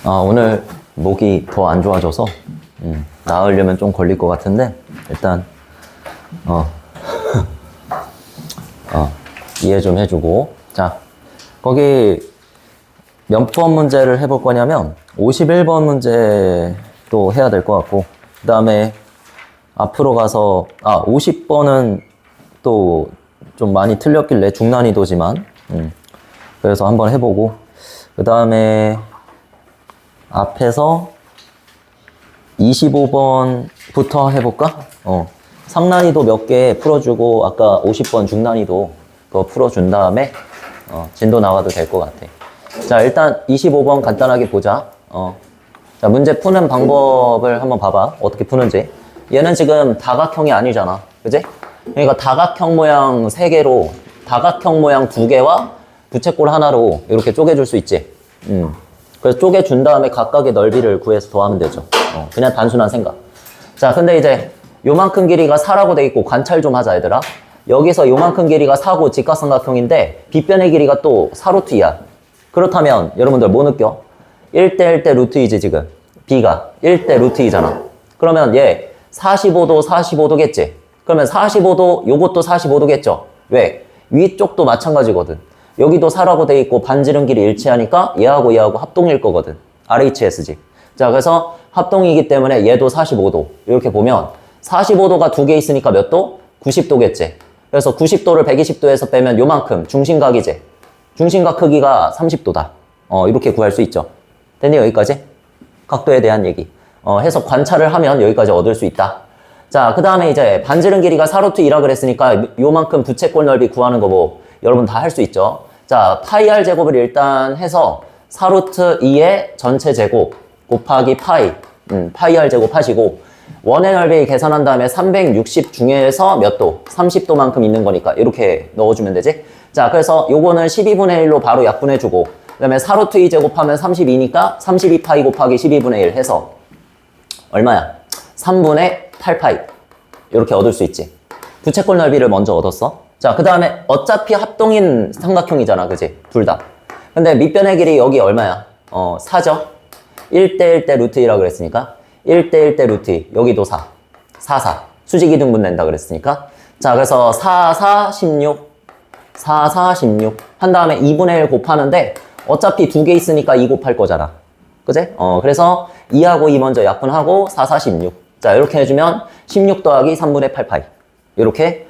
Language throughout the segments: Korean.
오늘 목이 더 안 좋아져서 나으려면 좀 걸릴 것 같은데 일단 이해 좀 해주고. 자, 거기 몇 번 문제를 해볼 거냐면 51번 문제도 해야 될 것 같고, 그 다음에 앞으로 가서 50번은 또 좀 많이 틀렸길래 중난이도지만 그래서 한번 해보고, 그 다음에 앞에서 25번부터 해볼까? 상난이도 몇 개 풀어주고 아까 50번 중난이도 그거 풀어준 다음에 진도 나와도 될 것 같아. 자, 일단 25번 간단하게 보자. 자, 문제 푸는 방법을 한번 봐봐. 어떻게 푸는지. 얘는 지금 다각형이 아니잖아. 그지? 그러니까 다각형 모양 3개로 다각형 모양 2개와 부채꼴 하나로 이렇게 쪼개줄 수 있지. 그래서 쪼개준 다음에 각각의 넓이를 구해서 더하면 되죠. 그냥 단순한 생각. 자, 근데 이제 요만큼 길이가 4라고 돼 있고 관찰 좀 하자, 얘들아. 여기서 요만큼 길이가 4고 직각삼각형인데 빗변의 길이가 또 4루트 2야. 그렇다면 여러분들 뭐 느껴? 1대 1대 루트 2지 지금. B가 1대 루트 2잖아. 그러면 얘 45도 45도겠지. 그러면 45도 요것도 45도겠죠. 왜? 위쪽도 마찬가지거든. 여기도 4라고 돼 있고 반지름 길이 일치하니까 얘하고 얘하고 합동일 거거든. RHS지. 자, 그래서 합동이기 때문에 얘도 45도. 이렇게 보면 45도가 2개 있으니까 몇 도? 90도겠지. 그래서 90도를 120도에서 빼면 요만큼 중심각이지. 중심각 크기가 30도다. 이렇게 구할 수 있죠. 됐니? 여기까지? 각도에 대한 얘기. 해서 관찰을 하면 여기까지 얻을 수 있다. 자, 그 다음에 이제 반지름 길이가 4루트 2라 그랬으니까 요만큼 부채꼴 넓이 구하는 거 뭐 여러분 다 할 수 있죠. 자, 파이 r 제곱을 일단 해서 4루트 2의 전체 제곱 곱하기 파이 r 제곱 하시고, 원의 넓이 계산한 다음에 360 중에서 몇 도? 30도만큼 있는 거니까 이렇게 넣어주면 되지. 자, 그래서 요거는 12분의 1로 바로 약분해주고, 그 다음에 4루트 2 제곱하면 32니까 32 파이 곱하기 12분의 1 해서 얼마야? 3분의 8 파이. 이렇게 얻을 수 있지. 부채꼴 넓이를 먼저 얻었어. 자, 그 다음에 어차피 합동인 삼각형이잖아, 그지? 둘 다. 근데 밑변의 길이 여기 얼마야? 4죠? 1대 1대 루트 2라고 그랬으니까 1대 1대 루트 2, 여기도 4. 4, 4. 수직이 등분 낸다 그랬으니까. 자, 그래서 4, 4, 16. 4, 4, 16. 한 다음에 2분의 1 곱하는데 어차피 2개 있으니까 2 곱할 거잖아. 그지? 그래서 2하고 2 먼저 약분하고 4, 4, 16. 자, 이렇게 해주면 16 더하기 3분의 8 파이. 이렇게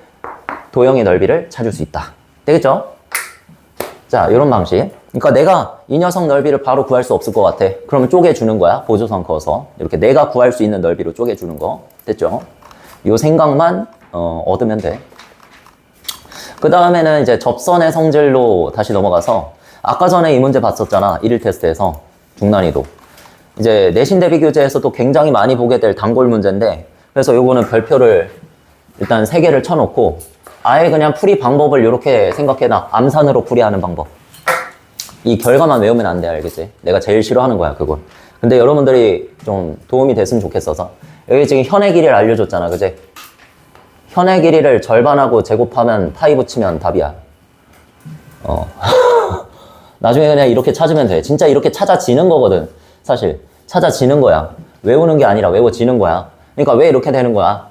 도형의 넓이를 찾을 수 있다. 되겠죠? 자, 이런 방식. 그러니까 내가 이 녀석 넓이를 바로 구할 수 없을 것 같아. 그러면 쪼개주는 거야. 보조선 그어서. 이렇게 내가 구할 수 있는 넓이로 쪼개주는 거. 됐죠? 요 생각만 얻으면 돼. 그 다음에는 이제 접선의 성질로 다시 넘어가서, 아까 전에 이 문제 봤었잖아. 1일 테스트에서. 중난이도. 이제 내신 대비 교재에서도 굉장히 많이 보게 될 단골 문제인데, 그래서 요거는 별표를 일단 3개를 쳐놓고 아예 그냥 풀이 방법을 이렇게 생각해놔. 암산으로 풀이하는 방법. 이 결과만 외우면 안 돼, 알겠지? 내가 제일 싫어하는 거야, 그걸. 근데 여러분들이 좀 도움이 됐으면 좋겠어서. 여기 지금 현의 길이를 알려줬잖아, 그지? 현의 길이를 절반하고 제곱하면 파이 붙이면 답이야. 나중에 그냥 이렇게 찾으면 돼. 진짜 이렇게 찾아지는 거거든, 사실. 찾아지는 거야. 외우는 게 아니라 외워지는 거야. 그러니까 왜 이렇게 되는 거야?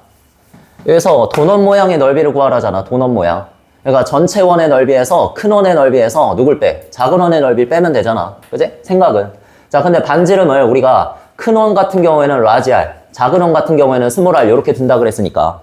여기서 도넛 모양의 넓이를 구하라잖아, 도넛 모양. 그러니까 전체 원의 넓이에서 큰 원의 넓이에서 누굴 빼? 작은 원의 넓이를 빼면 되잖아. 그지? 생각은. 자, 근데 반지름을 우리가 큰 원 같은 경우에는 라지 R, 작은 원 같은 경우에는 스몰 R 이렇게 둔다 그랬으니까.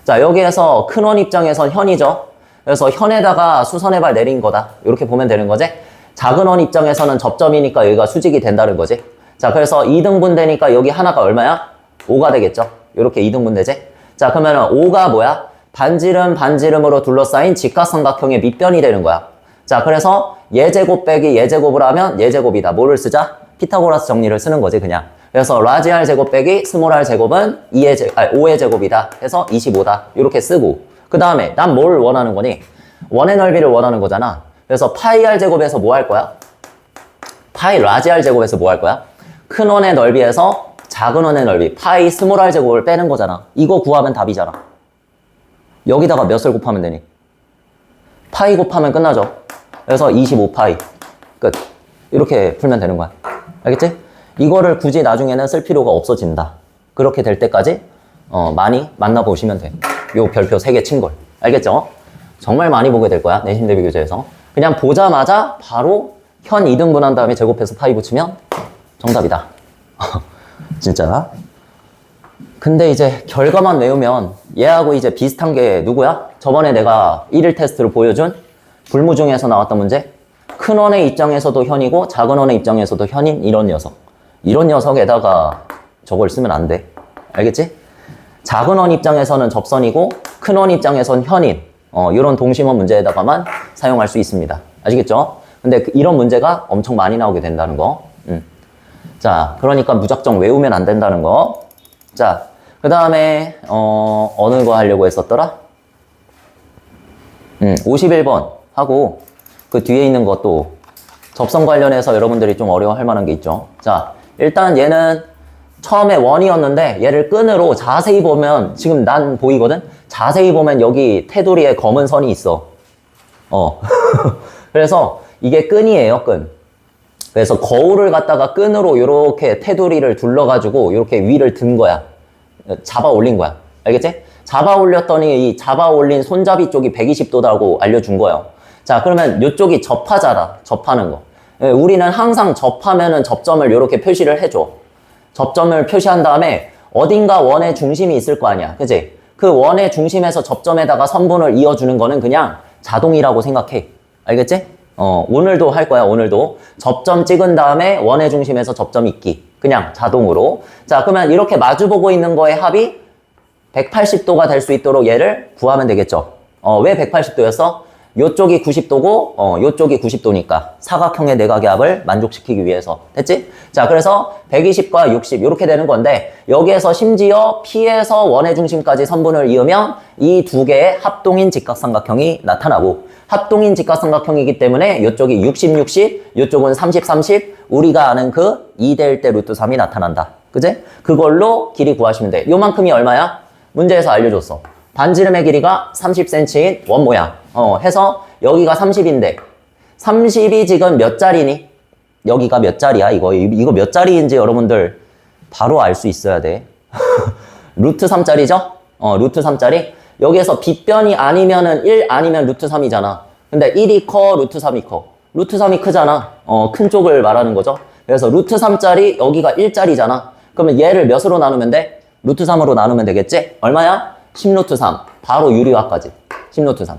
자, 여기에서 큰 원 입장에선 현이죠. 그래서 현에다가 수선의 발 내린 거다. 이렇게 보면 되는 거지. 작은 원 입장에서는 접점이니까 여기가 수직이 된다는 거지. 자, 그래서 2등분 되니까 여기 하나가 얼마야? 5가 되겠죠. 이렇게 2등분 되지. 자, 그러면 5가 뭐야? 반지름으로 둘러싸인 직각삼각형의 밑변이 되는 거야. 자, 그래서 예제곱 빼기 예제곱을 하면 예제곱이다. 뭐를 쓰자? 피타고라스 정리를 쓰는 거지, 그냥. 그래서 라지 R 제곱 빼기 스몰 R 제곱은 5의 제곱이다. 해서 25다. 이렇게 쓰고. 그 다음에 난 뭘 원하는 거니? 원의 넓이를 원하는 거잖아. 그래서 파이 R 제곱에서 뭐 할 거야? 파이 라지 R 제곱에서 뭐 할 거야? 큰 원의 넓이에서 작은 원의 넓이, 파이 스몰 R 제곱을 빼는 거잖아. 이거 구하면 답이잖아. 여기다가 몇을 곱하면 되니? 파이 곱하면 끝나죠. 그래서 25파이. 끝. 이렇게 풀면 되는 거야. 알겠지? 이거를 굳이 나중에는 쓸 필요가 없어진다. 그렇게 될 때까지 많이 만나보시면 돼. 요 별표 3개 친 걸. 알겠죠? 정말 많이 보게 될 거야. 내신 대비 교재에서. 그냥 보자마자 바로 현 2등분한 다음에 제곱해서 파이 붙이면 정답이다. 진짜. 근데 이제 결과만 외우면 얘하고 이제 비슷한 게 누구야? 저번에 내가 1일 테스트를 보여준 불무중에서 나왔던 문제. 큰 원의 입장에서도 현이고 작은 원의 입장에서도 현인 이런 녀석. 이런 녀석에다가 저걸 쓰면 안 돼. 알겠지? 작은 원 입장에서는 접선이고 큰 원 입장에서는 현인. 이런 동심원 문제에다가만 사용할 수 있습니다. 아시겠죠? 근데 이런 문제가 엄청 많이 나오게 된다는 거. 자, 그러니까 무작정 외우면 안 된다는 거. 자, 그 다음에 어느 거 하려고 했었더라? 51번 하고 그 뒤에 있는 것도 접선 관련해서 여러분들이 좀 어려워할 만한 게 있죠. 자, 일단 얘는 처음에 원이었는데 얘를 끈으로 자세히 보면 지금 난 보이거든? 자세히 보면 여기 테두리에 검은 선이 있어. 그래서 이게 끈이에요, 끈. 그래서 거울을 갖다가 끈으로 이렇게 테두리를 둘러가지고 이렇게 위를 든 거야. 잡아 올린 거야. 알겠지? 잡아 올렸더니 이 잡아 올린 손잡이 쪽이 120도라고 알려준 거예요. 자, 그러면 이쪽이 접하자다. 접하는 거. 우리는 항상 접하면은 접점을 이렇게 표시를 해줘. 접점을 표시한 다음에 어딘가 원의 중심이 있을 거 아니야. 그치? 그 원의 중심에서 접점에다가 선분을 이어주는 거는 그냥 자동이라고 생각해. 알겠지? 오늘도 할 거야, 오늘도. 접점 찍은 다음에 원의 중심에서 접점 있기. 그냥 자동으로. 자, 그러면 이렇게 마주보고 있는 거의 합이 180도가 될 수 있도록 얘를 구하면 되겠죠. 왜 180도였어? 요쪽이 90도고, 요쪽이 90도니까. 사각형의 내각의 합을 만족시키기 위해서. 됐지? 자, 그래서 120과 60, 이렇게 되는 건데, 여기에서 심지어 P에서 원의 중심까지 선분을 이으면 이 두 개의 합동인 직각삼각형이 나타나고, 합동인 직각삼각형이기 때문에 이쪽이 60, 60, 이쪽은 30, 30, 우리가 아는 그 2대 1대 루트 3이 나타난다. 그제? 그걸로 길이 구하시면 돼. 요만큼이 얼마야? 문제에서 알려줬어. 반지름의 길이가 30cm인 원 모양. 해서 여기가 30인데 30이 지금 몇 자리니? 여기가 몇 자리야? 이거 몇 자리인지 여러분들 바로 알 수 있어야 돼. 루트 3짜리죠? 루트 3짜리. 여기에서 빗변이 아니면은 1 아니면 루트 3이잖아. 근데 1이 커, 루트 3이 커. 루트 3이 크잖아. 큰 쪽을 말하는 거죠. 그래서 루트 3짜리, 여기가 1짜리잖아. 그러면 얘를 몇으로 나누면 돼? 루트 3으로 나누면 되겠지? 얼마야? 10루트 3. 바로 유리화까지. 10루트 3.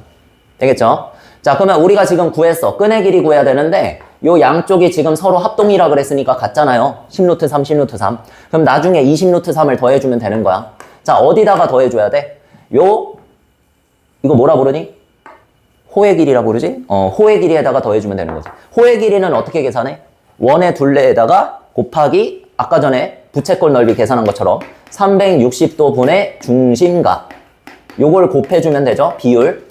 되겠죠? 자, 그러면 우리가 지금 구했어. 끈의 길이 구해야 되는데 요 양쪽이 지금 서로 합동이라 그랬으니까 같잖아요. 10루트 3, 10루트 3. 그럼 나중에 20루트 3을 더해주면 되는 거야. 자, 어디다가 더해줘야 돼? 이거 뭐라 부르니? 호의 길이라 부르지? 호의 길이에다가 더해주면 되는 거지. 호의 길이는 어떻게 계산해? 원의 둘레에다가 곱하기 아까 전에 부채꼴 넓이 계산한 것처럼 360도 분의 중심각. 요걸 곱해주면 되죠? 비율.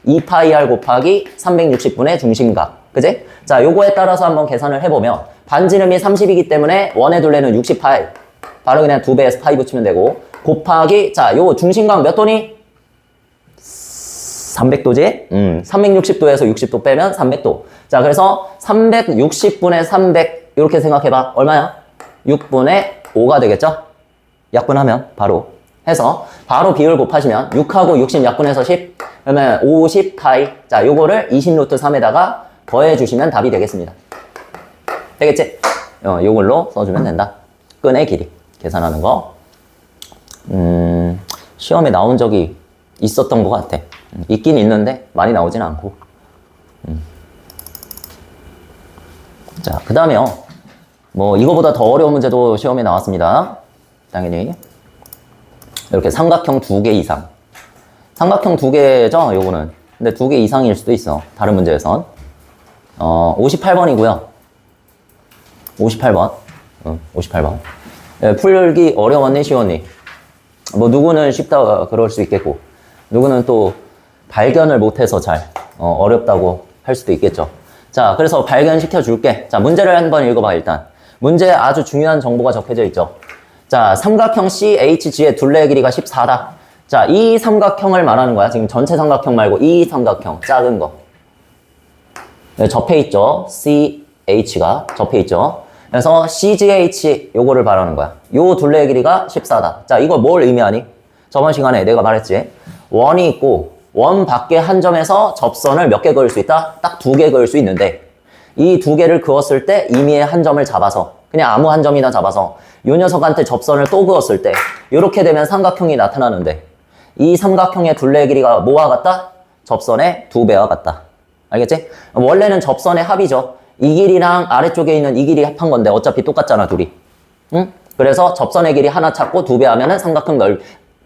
2파이r 곱하기 360분의 중심각. 그지? 자, 요거에 따라서 한번 계산을 해보면 반지름이 30이기 때문에 원의 둘레는 60파이. 바로 그냥 2배에서 파이 붙이면 되고 곱하기 자, 요 중심각 몇 도니? 300도지? 360도에서 60도 빼면 300도. 자, 그래서 360분의 300 이렇게 생각해봐. 얼마야? 6분의 5가 되겠죠? 약분하면 바로 해서 바로 비율 곱하시면 6하고 60 약분해서 10 그러면 50파이. 자, 요거를 20루트 3에다가 더해주시면 답이 되겠습니다. 되겠지? 요걸로 써주면 된다. 끈의 길이 계산하는 거. 시험에 나온 적이 있었던 것 같아. 있긴 있는데 많이 나오진 않고. 자, 그 다음에요. 뭐 이거보다 더 어려운 문제도 시험에 나왔습니다. 당연히 이렇게 삼각형 2개 이상. 삼각형 2개죠, 요거는. 근데 2개 이상일 수도 있어. 다른 문제에선. 58번이고요. 58번. 58번. 예, 풀기 어려웠니, 쉬웠니? 뭐 누구는 쉽다 그럴 수 있겠고, 누구는 또 발견을 못해서 잘 어렵다고 할 수도 있겠죠. 자, 그래서 발견시켜 줄게. 자, 문제를 한번 읽어봐. 일단 문제에 아주 중요한 정보가 적혀져 있죠. 자, 삼각형 CHG의 둘레의 길이가 14다. 자, 이 삼각형을 말하는 거야. 지금 전체 삼각형 말고 이 삼각형 작은 거. 네, 접해 있죠. CH가 접해 있죠. 그래서 CGH 요거를 말하는 거야. 요 둘레의 길이가 14다. 자, 이거 뭘 의미하니? 저번 시간에 내가 말했지. 원이 있고 원 밖에 한 점에서 접선을 몇 개 그을 수 있다? 딱 2개 그을 수 있는데 이 2개를 그었을 때 임의의 한 점을 잡아서 그냥 아무 한 점이나 잡아서 요 녀석한테 접선을 또 그었을 때 이렇게 되면 삼각형이 나타나는데 이 삼각형의 둘레의 길이가 뭐와 같다? 접선의 2배와 같다. 알겠지? 원래는 접선의 합이죠. 이 길이랑 아래쪽에 있는 이 길이 합한 건데 어차피 똑같잖아 둘이. 응? 그래서 접선의 길이 하나 찾고 2배 하면은 삼각형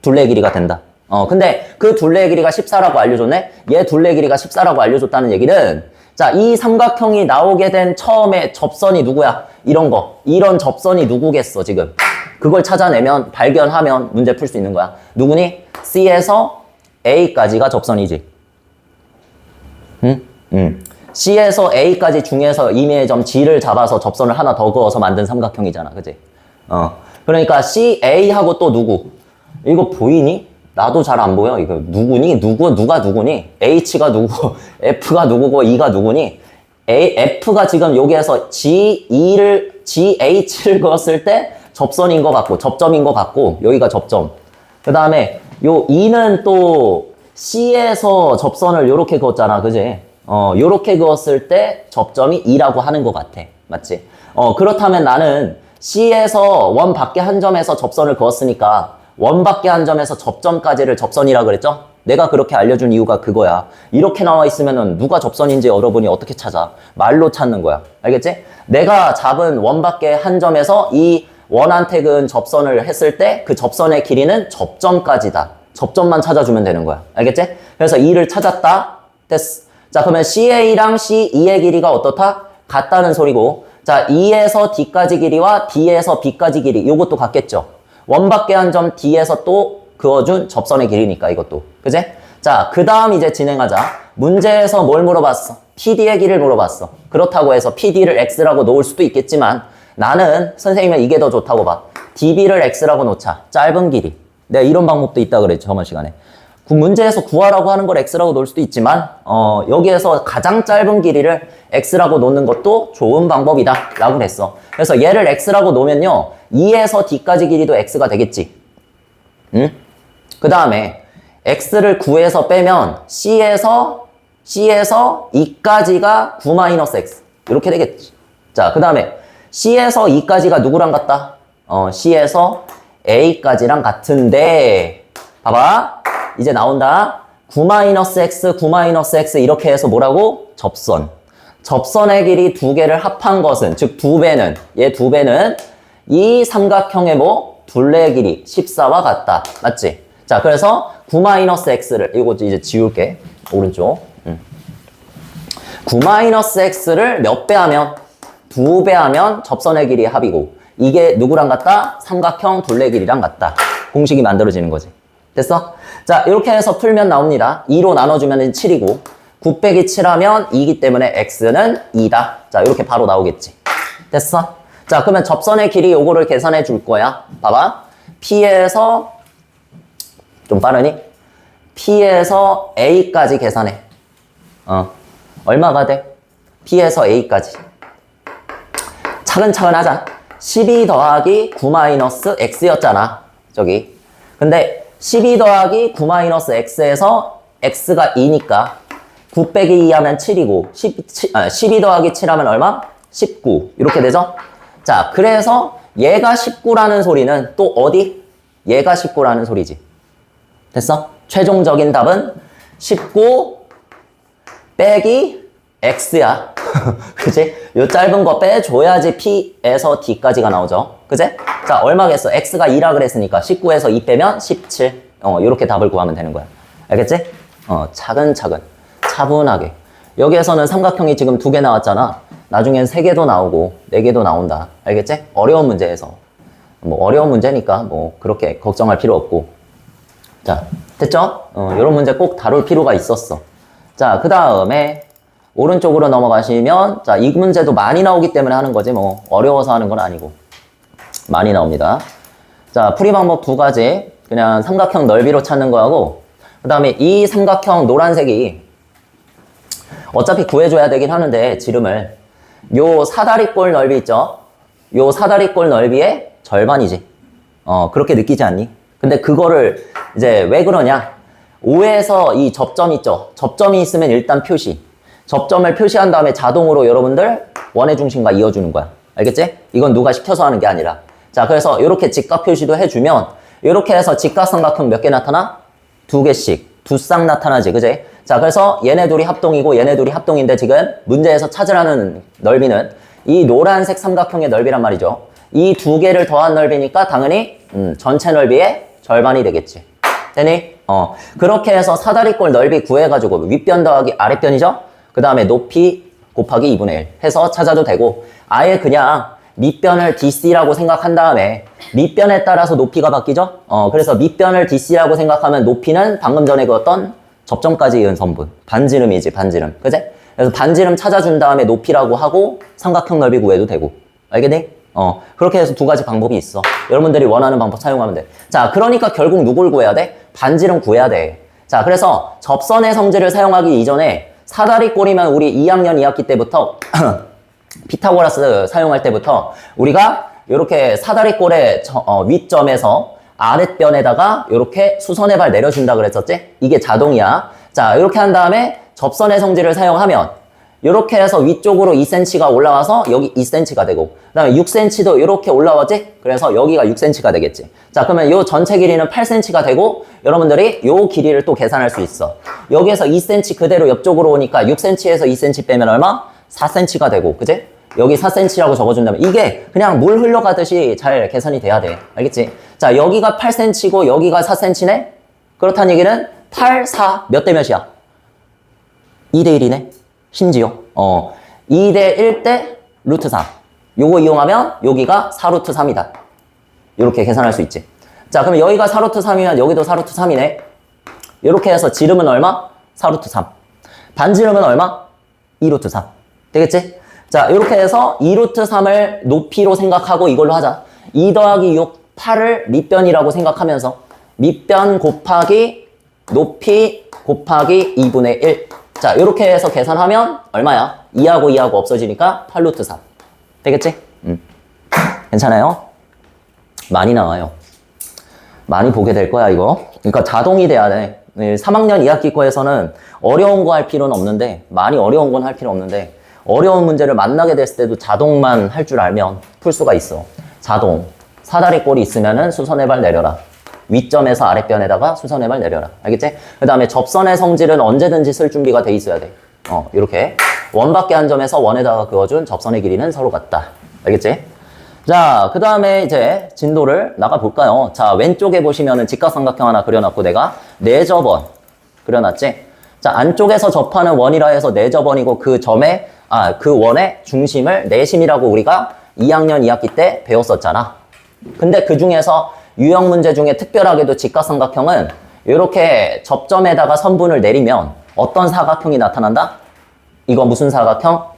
둘레의 길이가 된다. 근데 그 둘레의 길이가 14라고 알려줬네? 얘 둘레의 길이가 14라고 알려줬다는 얘기는 자, 이 삼각형이 나오게 된 처음에 접선이 누구야? 이런 접선이 누구겠어 지금? 그걸 찾아내면 발견하면 문제 풀 수 있는 거야. 누구니? C에서 A까지가 접선이지. C에서 A까지 중에서 임의의 점 G를 잡아서 접선을 하나 더 그어서 만든 삼각형이잖아. 그치? 그러니까 CA하고 또 누구? 이거 보이니? 나도 잘 안 보여. 이거 누구니? 누가 누구니? H가 누구? F가 누구고 E가 누구니? F가 지금 여기에서 GH를 그었을 때 접선인 것 같고, 접점인 것 같고, 여기가 접점. 그 다음에 요 E는 또 C에서 접선을 요렇게 그었잖아. 그지? 요렇게 그었을 때 접점이 E라고 하는 것 같아. 맞지? 그렇다면 나는 C에서 원 밖에 한 점에서 접선을 그었으니까 원 밖에 한 점에서 접점까지를 접선이라 그랬죠? 내가 그렇게 알려준 이유가 그거야. 이렇게 나와 있으면은 누가 접선인지 여러분이 어떻게 찾아? 말로 찾는 거야. 알겠지? 내가 잡은 원 밖에 한 점에서 이 원한테 그은 접선을 했을 때 그 접선의 길이는 접점까지다. 접점만 찾아주면 되는 거야. 알겠지? 그래서 2를 찾았다. 됐어. 자, 그러면 CA랑 CE의 길이가 어떻다? 같다는 소리고, 자, E에서 D까지 길이와 D에서 B까지 길이, 요것도 같겠죠? 원 밖에 한 점 D에서 또 그어준 접선의 길이니까, 이것도. 그제? 자, 그 다음 이제 진행하자. 문제에서 뭘 물어봤어? PD의 길이를 물어봤어. 그렇다고 해서 PD를 X라고 놓을 수도 있겠지만, 나는 선생님은 이게 더 좋다고 봐. DB를 X라고 놓자. 짧은 길이. 내가 이런 방법도 있다 그랬죠, 저번 시간에. 문제에서 구하라고 하는 걸 X라고 놓을 수도 있지만 여기에서 가장 짧은 길이를 X라고 놓는 것도 좋은 방법이다 라고 그랬어. 그래서 얘를 X라고 놓으면요 2에서 D까지 길이도 X가 되겠지. 응? 그 다음에 X를 9에서 빼면 C에서 2까지가 9-X 이렇게 되겠지. 자, 그 다음에 C에서 2까지가 누구랑 같다? C에서 A까지랑 같은데 봐봐. 이제 나온다. 9-X, 9-X 이렇게 해서 뭐라고? 접선. 접선의 길이 2개를 합한 것은, 즉 2배는, 얘 2배는 이 삼각형의 뭐? 둘레의 길이 14와 같다. 맞지? 자, 그래서 9-X를, 이거 이제 지울게. 오른쪽. 9-X를 몇 배 하면? 2배 하면 접선의 길이의 합이고, 이게 누구랑 같다? 삼각형 둘레 길이랑 같다. 공식이 만들어지는 거지. 됐어? 자, 이렇게 해서 풀면 나옵니다. 2로 나눠주면 7이고 9 빼기 7하면 2이기 때문에 x는 2다. 자, 이렇게 바로 나오겠지. 됐어? 자, 그러면 접선의 길이 요거를 계산해 줄 거야. 봐봐. P에서 좀 빠르니? P에서 A까지 계산해. 얼마가 돼? P에서 A까지. 차근차근 하자. 12 더하기 9-x였잖아. 저기. 근데 12 더하기 9-x에서 x가 2니까 9 빼기 2 하면 7이고 12 더하기 7 하면 얼마? 19 이렇게 되죠? 자, 그래서 얘가 19라는 소리는 또 어디? 얘가 19라는 소리지. 됐어? 최종적인 답은 19 빼기 x야. 그치? 요 짧은 거 빼줘야지 P에서 D까지가 나오죠. 그치? 자, 얼마겠어? X가 2라 그랬으니까 19에서 2 빼면 17. 요렇게 답을 구하면 되는 거야. 알겠지? 차근차근. 차분하게. 여기에서는 삼각형이 지금 2개 나왔잖아. 나중엔 3개도 나오고 4개도 나온다. 알겠지? 어려운 문제에서. 뭐 어려운 문제니까 뭐 그렇게 걱정할 필요 없고. 자, 됐죠? 요런 문제 꼭 다룰 필요가 있었어. 자, 그 다음에 오른쪽으로 넘어가시면, 자, 이 문제도 많이 나오기 때문에 하는 거지, 뭐, 어려워서 하는 건 아니고. 많이 나옵니다. 자, 풀이 방법 2가지. 그냥 삼각형 넓이로 찾는 거하고, 그 다음에 이 삼각형 노란색이 어차피 구해줘야 되긴 하는데, 지름을. 요 사다리꼴 넓이 있죠? 요 사다리꼴 넓이의 절반이지. 그렇게 느끼지 않니? 근데 그거를 이제 왜 그러냐? 5에서 이 접점 있죠? 접점이 있으면 일단 표시. 접점을 표시한 다음에 자동으로 여러분들 원의 중심과 이어주는 거야. 알겠지? 이건 누가 시켜서 하는 게 아니라. 자, 그래서 이렇게 직각 표시도 해주면 이렇게 해서 직각삼각형 몇 개 나타나? 2개씩. 두 쌍 나타나지, 그지? 자, 그래서 얘네 둘이 합동이고 얘네 둘이 합동인데 지금 문제에서 찾으라는 넓이는 이 노란색 삼각형의 넓이란 말이죠. 이 두 개를 더한 넓이니까 당연히 전체 넓이의 절반이 되겠지. 되니? 그렇게 해서 사다리꼴 넓이 구해가지고 윗변 더하기 아랫변이죠? 그 다음에 높이 곱하기 2분의 1 해서 찾아도 되고 아예 그냥 밑변을 DC라고 생각한 다음에 밑변에 따라서 높이가 바뀌죠? 그래서 밑변을 DC라고 생각하면 높이는 방금 전에 그 어떤 접점까지 이은 선분. 반지름이지, 반지름. 그지? 그래서 반지름 찾아준 다음에 높이라고 하고 삼각형 넓이 구해도 되고. 알겠니? 그렇게 해서 두 가지 방법이 있어. 여러분들이 원하는 방법 사용하면 돼. 자, 그러니까 결국 누굴 구해야 돼? 반지름 구해야 돼. 자, 그래서 접선의 성질을 사용하기 이전에 사다리꼴이면 우리 2학년 2학기 때부터 피타고라스 사용할 때부터 우리가 이렇게 사다리꼴의 윗점에서 아랫변에다가 이렇게 수선의 발 내려준다 그랬었지? 이게 자동이야. 자, 이렇게 한 다음에 접선의 성질을 사용하면 이렇게 해서 위쪽으로 2cm가 올라와서 여기 2cm가 되고 그 다음에 6cm도 이렇게 올라왔지? 그래서 여기가 6cm가 되겠지. 자, 그러면 이 전체 길이는 8cm가 되고 여러분들이 이 길이를 또 계산할 수 있어. 여기에서 2cm 그대로 옆쪽으로 오니까 6cm에서 2cm 빼면 얼마? 4cm가 되고, 그지? 여기 4cm라고 적어준다면 이게 그냥 물 흘러가듯이 잘 계산이 돼야 돼. 알겠지? 자, 여기가 8cm고 여기가 4cm네? 그렇다는 얘기는 8, 4 몇 대 몇이야? 2대 1이네? 심지어 2대 1대 루트 3 요거 이용하면 여기가 4루트 3이다. 이렇게 계산할 수 있지. 자, 그럼 여기가 4루트 3이면 여기도 4루트 3이네. 이렇게 해서 지름은 얼마? 4루트 3. 반지름은 얼마? 2루트 3. 되겠지? 자, 이렇게 해서 2루트 3을 높이로 생각하고 이걸로 하자. 2 더하기 6, 8을 밑변이라고 생각하면서 밑변 곱하기 높이 곱하기 2분의 1. 자, 이렇게 해서 계산하면 얼마야? 2하고 2하고 없어지니까 8루트 3. 되겠지? 괜찮아요? 많이 나와요. 많이 보게 될 거야, 이거. 그러니까 자동이 돼야 돼. 3학년 2학기 거에서는 어려운 거 할 필요는 없는데, 많이 어려운 건 할 필요 없는데, 어려운 문제를 만나게 됐을 때도 자동만 할 줄 알면 풀 수가 있어. 자동. 사다리꼴이 있으면은 수선의 발 내려라. 윗점에서 아랫변에다가 수선의 발 내려라. 알겠지? 그 다음에 접선의 성질은 언제든지 쓸 준비가 돼 있어야 돼. 이렇게. 원밖에 한 점에서 원에다가 그어준 접선의 길이는 서로 같다. 알겠지? 자, 그 다음에 이제 진도를 나가볼까요? 자, 왼쪽에 보시면은 직각삼각형 하나 그려놨고 내가 내접원 그려놨지? 자, 안쪽에서 접하는 원이라 해서 내접원이고 그 점에, 그 원의 중심을 내심이라고 우리가 2학년 2학기 때 배웠었잖아. 근데 그 중에서 유형 문제 중에 특별하게도 직각삼각형은 이렇게 접점에다가 선분을 내리면 어떤 사각형이 나타난다? 이거 무슨 사각형?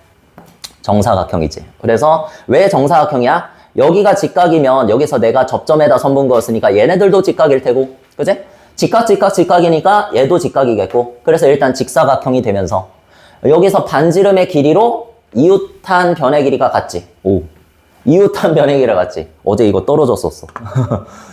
정사각형이지. 그래서 왜 정사각형이야? 여기가 직각이면 여기서 내가 접점에다 선분 그었으니까 얘네들도 직각일 테고, 그지? 직각이니까 얘도 직각이겠고, 그래서 일단 직사각형이 되면서 여기서 반지름의 길이로 이웃한 변의 길이가 같지. 오, 이웃한 변의 길이가 같지. 어제 이거 떨어졌었어.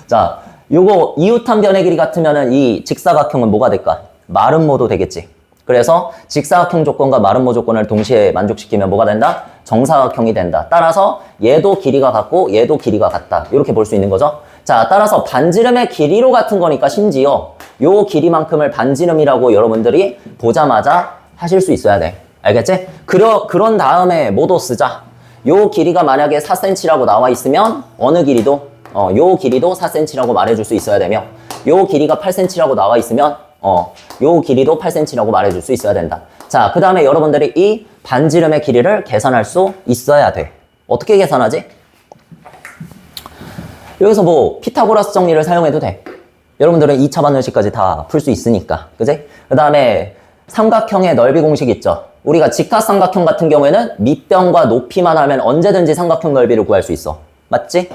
자, 요거 이웃한 변의 길이 같으면은 이 직사각형은 뭐가 될까? 마름모도 되겠지. 그래서 직사각형 조건과 마름모 조건을 동시에 만족시키면 뭐가 된다? 정사각형이 된다. 따라서 얘도 길이가 같고 얘도 길이가 같다. 이렇게 볼 수 있는 거죠. 자, 따라서 반지름의 길이로 같은 거니까 심지어 요 길이만큼을 반지름이라고 여러분들이 보자마자 하실 수 있어야 돼. 알겠지? 그런 다음에 뭐도 쓰자. 요 길이가 만약에 4cm라고 나와 있으면 어느 길이도 요 길이도 4cm라고 말해줄 수 있어야 되며 요 길이가 8cm라고 나와 있으면 요 길이도 8cm라고 말해줄 수 있어야 된다. 자, 그 다음에 여러분들이 이 반지름의 길이를 계산할 수 있어야 돼. 어떻게 계산하지? 여기서 뭐 피타고라스 정리를 사용해도 돼. 여러분들은 2차 반열식까지 다 풀 수 있으니까. 그지? 그 다음에 삼각형의 넓이 공식 있죠. 우리가 직각삼각형 같은 경우에는 밑변과 높이만 하면 언제든지 삼각형 넓이를 구할 수 있어. 맞지?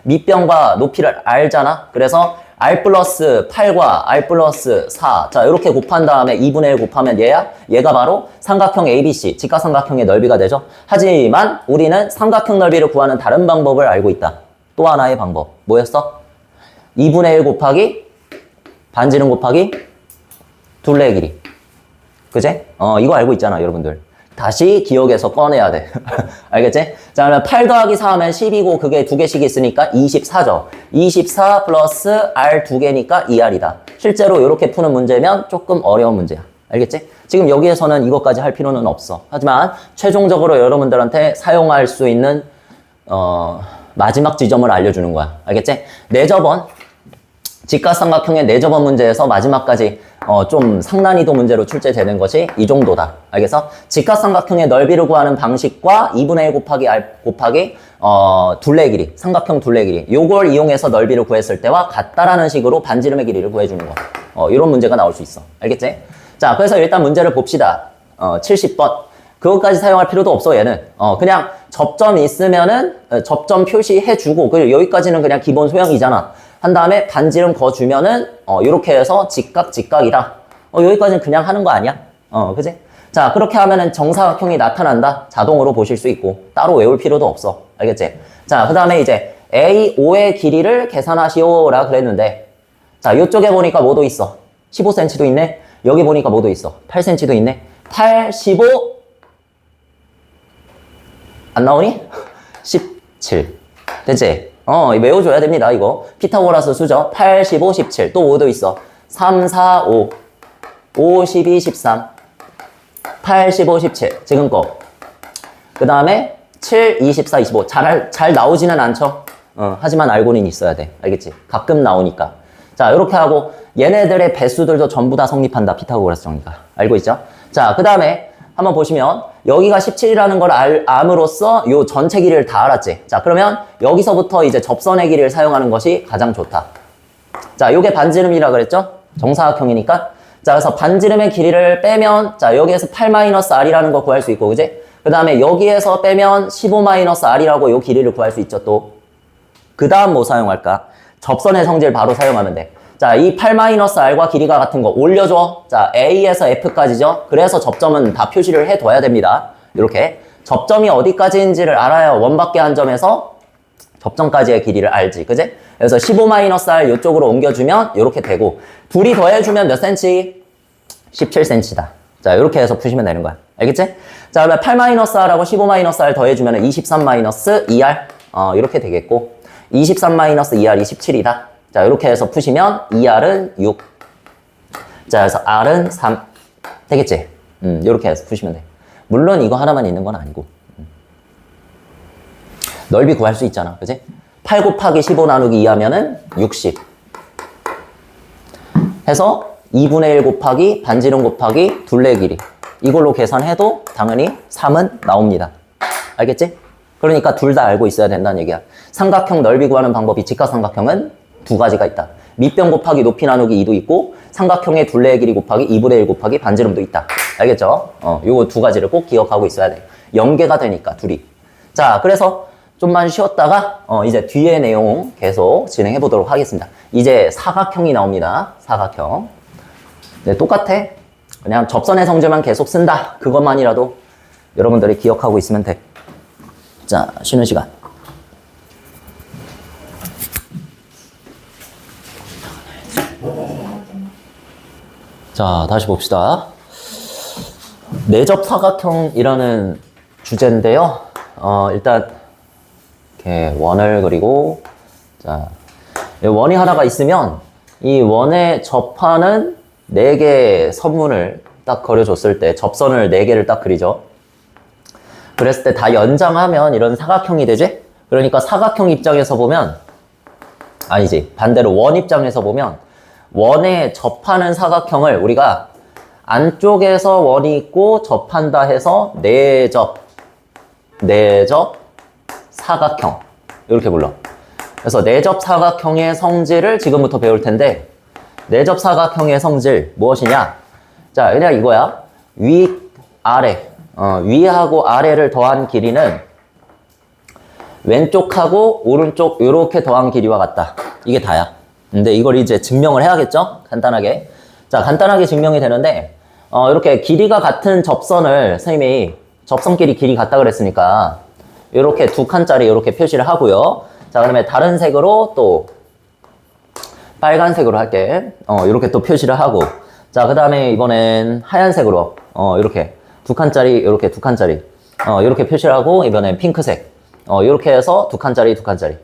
밑변과 높이를 알잖아. 그래서 r 플러스 8과 r 플러스 4. 자, 이렇게 곱한 다음에 2분의 1 곱하면 얘야? 얘가 바로 삼각형 ABC, 직각삼각형의 넓이가 되죠. 하지만 우리는 삼각형 넓이를 구하는 다른 방법을 알고 있다. 또 하나의 방법. 뭐였어? 2분의 1 곱하기 반지름 곱하기 둘레의 길이. 그제? 이거 알고 있잖아, 여러분들. 다시 기억해서 꺼내야 돼. 알겠지? 자, 그러면 8 더하기 4 하면 10이고 그게 두 개씩 있으니까 24죠. 24 플러스 R 두 개니까 2R이다. 실제로 이렇게 푸는 문제면 조금 어려운 문제야. 알겠지? 지금 여기에서는 이것까지 할 필요는 없어. 하지만 최종적으로 여러분들한테 사용할 수 있는 마지막 지점을 알려주는 거야. 알겠지? 내저번 직각삼각형의 내저번 문제에서 마지막까지 좀 상난이도 문제로 출제되는 것이 이 정도다. 알겠어? 직각삼각형의 넓이를 구하는 방식과 2분의 1 곱하기 R 곱하기 둘레의 길이, 삼각형 둘레의 길이, 요걸 이용해서 넓이를 구했을 때와 같다라는 식으로 반지름의 길이를 구해주는 거. 이런 문제가 나올 수 있어. 알겠지? 자, 그래서 일단 문제를 봅시다. 70번. 그것까지 사용할 필요도 없어, 얘는. 그냥 접점 있으면은 접점 표시해주고, 그리고 여기까지는 그냥 기본 소형이잖아. 한 다음에 반지름 거주면은 이렇게 해서 직각이다. 여기까지는 그냥 하는 거 아니야? 그지? 자, 그렇게 하면은 정사각형이 나타난다. 자동으로 보실 수 있고 따로 외울 필요도 없어. 알겠지? 자, 그 다음에 이제 A5의 길이를 계산하시오라 그랬는데, 자, 이쪽에 보니까 뭐도 있어? 15cm도 있네. 여기 보니까 뭐도 있어? 8cm도 있네. 8, 15 안 나오니? 17 됐지? 외워줘야 됩니다, 이거. 피타고라스 수죠. 8, 15, 17. 또 5도 있어. 3, 4, 5. 5, 12, 13. 8, 15, 17. 지금 거. 그 다음에 7, 24, 25. 잘 나오지는 않죠? 하지만 알고는 있어야 돼. 알겠지? 가끔 나오니까. 자, 이렇게 하고 얘네들의 배수들도 전부 다 성립한다. 피타고라스 정리가. 알고 있죠? 자, 그 다음에 한번 보시면 여기가 17이라는 걸 암으로써 요 전체 길이를 다 알았지. 자, 그러면 여기서부터 이제 접선의 길이를 사용하는 것이 가장 좋다. 자, 요게 반지름이라 그랬죠? 정사각형이니까. 자, 그래서 반지름의 길이를 빼면, 자, 여기에서 8-R이라는 거 구할 수 있고, 그지? 그 다음에 여기에서 빼면 15-R이라고 요 길이를 구할 수 있죠, 또. 그 다음 뭐 사용할까? 접선의 성질 바로 사용하면 돼. 자, 이 8-R과 길이가 같은 거 올려줘. 자, A에서 F까지죠. 그래서 접점은 다 표시를 해둬야 됩니다. 이렇게. 접점이 어디까지인지를 알아야 원밖에 한 점에서 접점까지의 길이를 알지. 그지? 그래서 15-R 이쪽으로 옮겨주면 이렇게 되고, 둘이 더해주면 몇 cm? 17cm다. 자, 이렇게 해서 푸시면 되는 거야. 알겠지? 자, 그러면 8-R하고 15-R 더해주면 23-2R. 이렇게 되겠고, 23-2R 27이다. 자, 이렇게 해서 푸시면 2R은 6. 자, 그래서 R은 3. 되겠지? 이렇게 해서 푸시면 돼. 물론 이거 하나만 있는 건 아니고. 넓이 구할 수 있잖아. 그지? 8 곱하기 15 나누기 2 하면은 60. 해서 2분의 1 곱하기 반지름 곱하기 둘레 길이. 이걸로 계산해도 당연히 3은 나옵니다. 알겠지? 그러니까 둘 다 알고 있어야 된다는 얘기야. 삼각형 넓이 구하는 방법이 직각삼각형은 두 가지가 있다. 밑변 곱하기 높이 나누기 2도 있고, 삼각형의 둘레의 길이 곱하기 2분의 1 곱하기 반지름도 있다. 알겠죠? 요거 두 가지를 꼭 기억하고 있어야 돼. 연계가 되니까, 둘이. 자, 그래서 좀만 쉬었다가, 이제 뒤에 내용 계속 진행해 보도록 하겠습니다. 이제 사각형이 나옵니다. 사각형. 네, 똑같아. 그냥 접선의 성질만 계속 쓴다. 그것만이라도 여러분들이 기억하고 있으면 돼. 자, 쉬는 시간. 자, 다시 봅시다. 내접 사각형이라는 주제인데요. 일단 이렇게 원을 그리고, 자, 원이 하나가 있으면 이 원에 접하는 4개의 선문을 딱 그려줬을 때, 접선을 4개를 딱 그리죠. 그랬을 때 다 연장하면 이런 사각형이 되지? 그러니까 사각형 입장에서 보면, 아니지, 반대로 원 입장에서 보면 원에 접하는 사각형을 우리가 안쪽에서 원이 있고 접한다 해서 내접 사각형 이렇게 불러. 그래서 내접 사각형의 성질을 지금부터 배울 텐데, 내접 사각형의 성질 무엇이냐? 자, 그냥 이거야. 위, 아래. 위하고 아래를 더한 길이는 왼쪽하고 오른쪽 이렇게 더한 길이와 같다. 이게 다야. 근데 이걸 이제 증명을 해야겠죠? 간단하게. 자, 간단하게 증명이 되는데, 이렇게 길이가 같은 접선을 선생님이 접선끼리 길이 같다 그랬으니까, 이렇게 두 칸짜리 이렇게 표시를 하고요. 자, 그 다음에 다른 색으로 또 빨간색으로 할게. 이렇게 또 표시를 하고. 자, 그 다음에 이번엔 하얀색으로, 이렇게 두 칸짜리, 이렇게 두 칸짜리. 이렇게 표시를 하고, 이번엔 핑크색. 이렇게 해서 두 칸짜리, 두 칸짜리.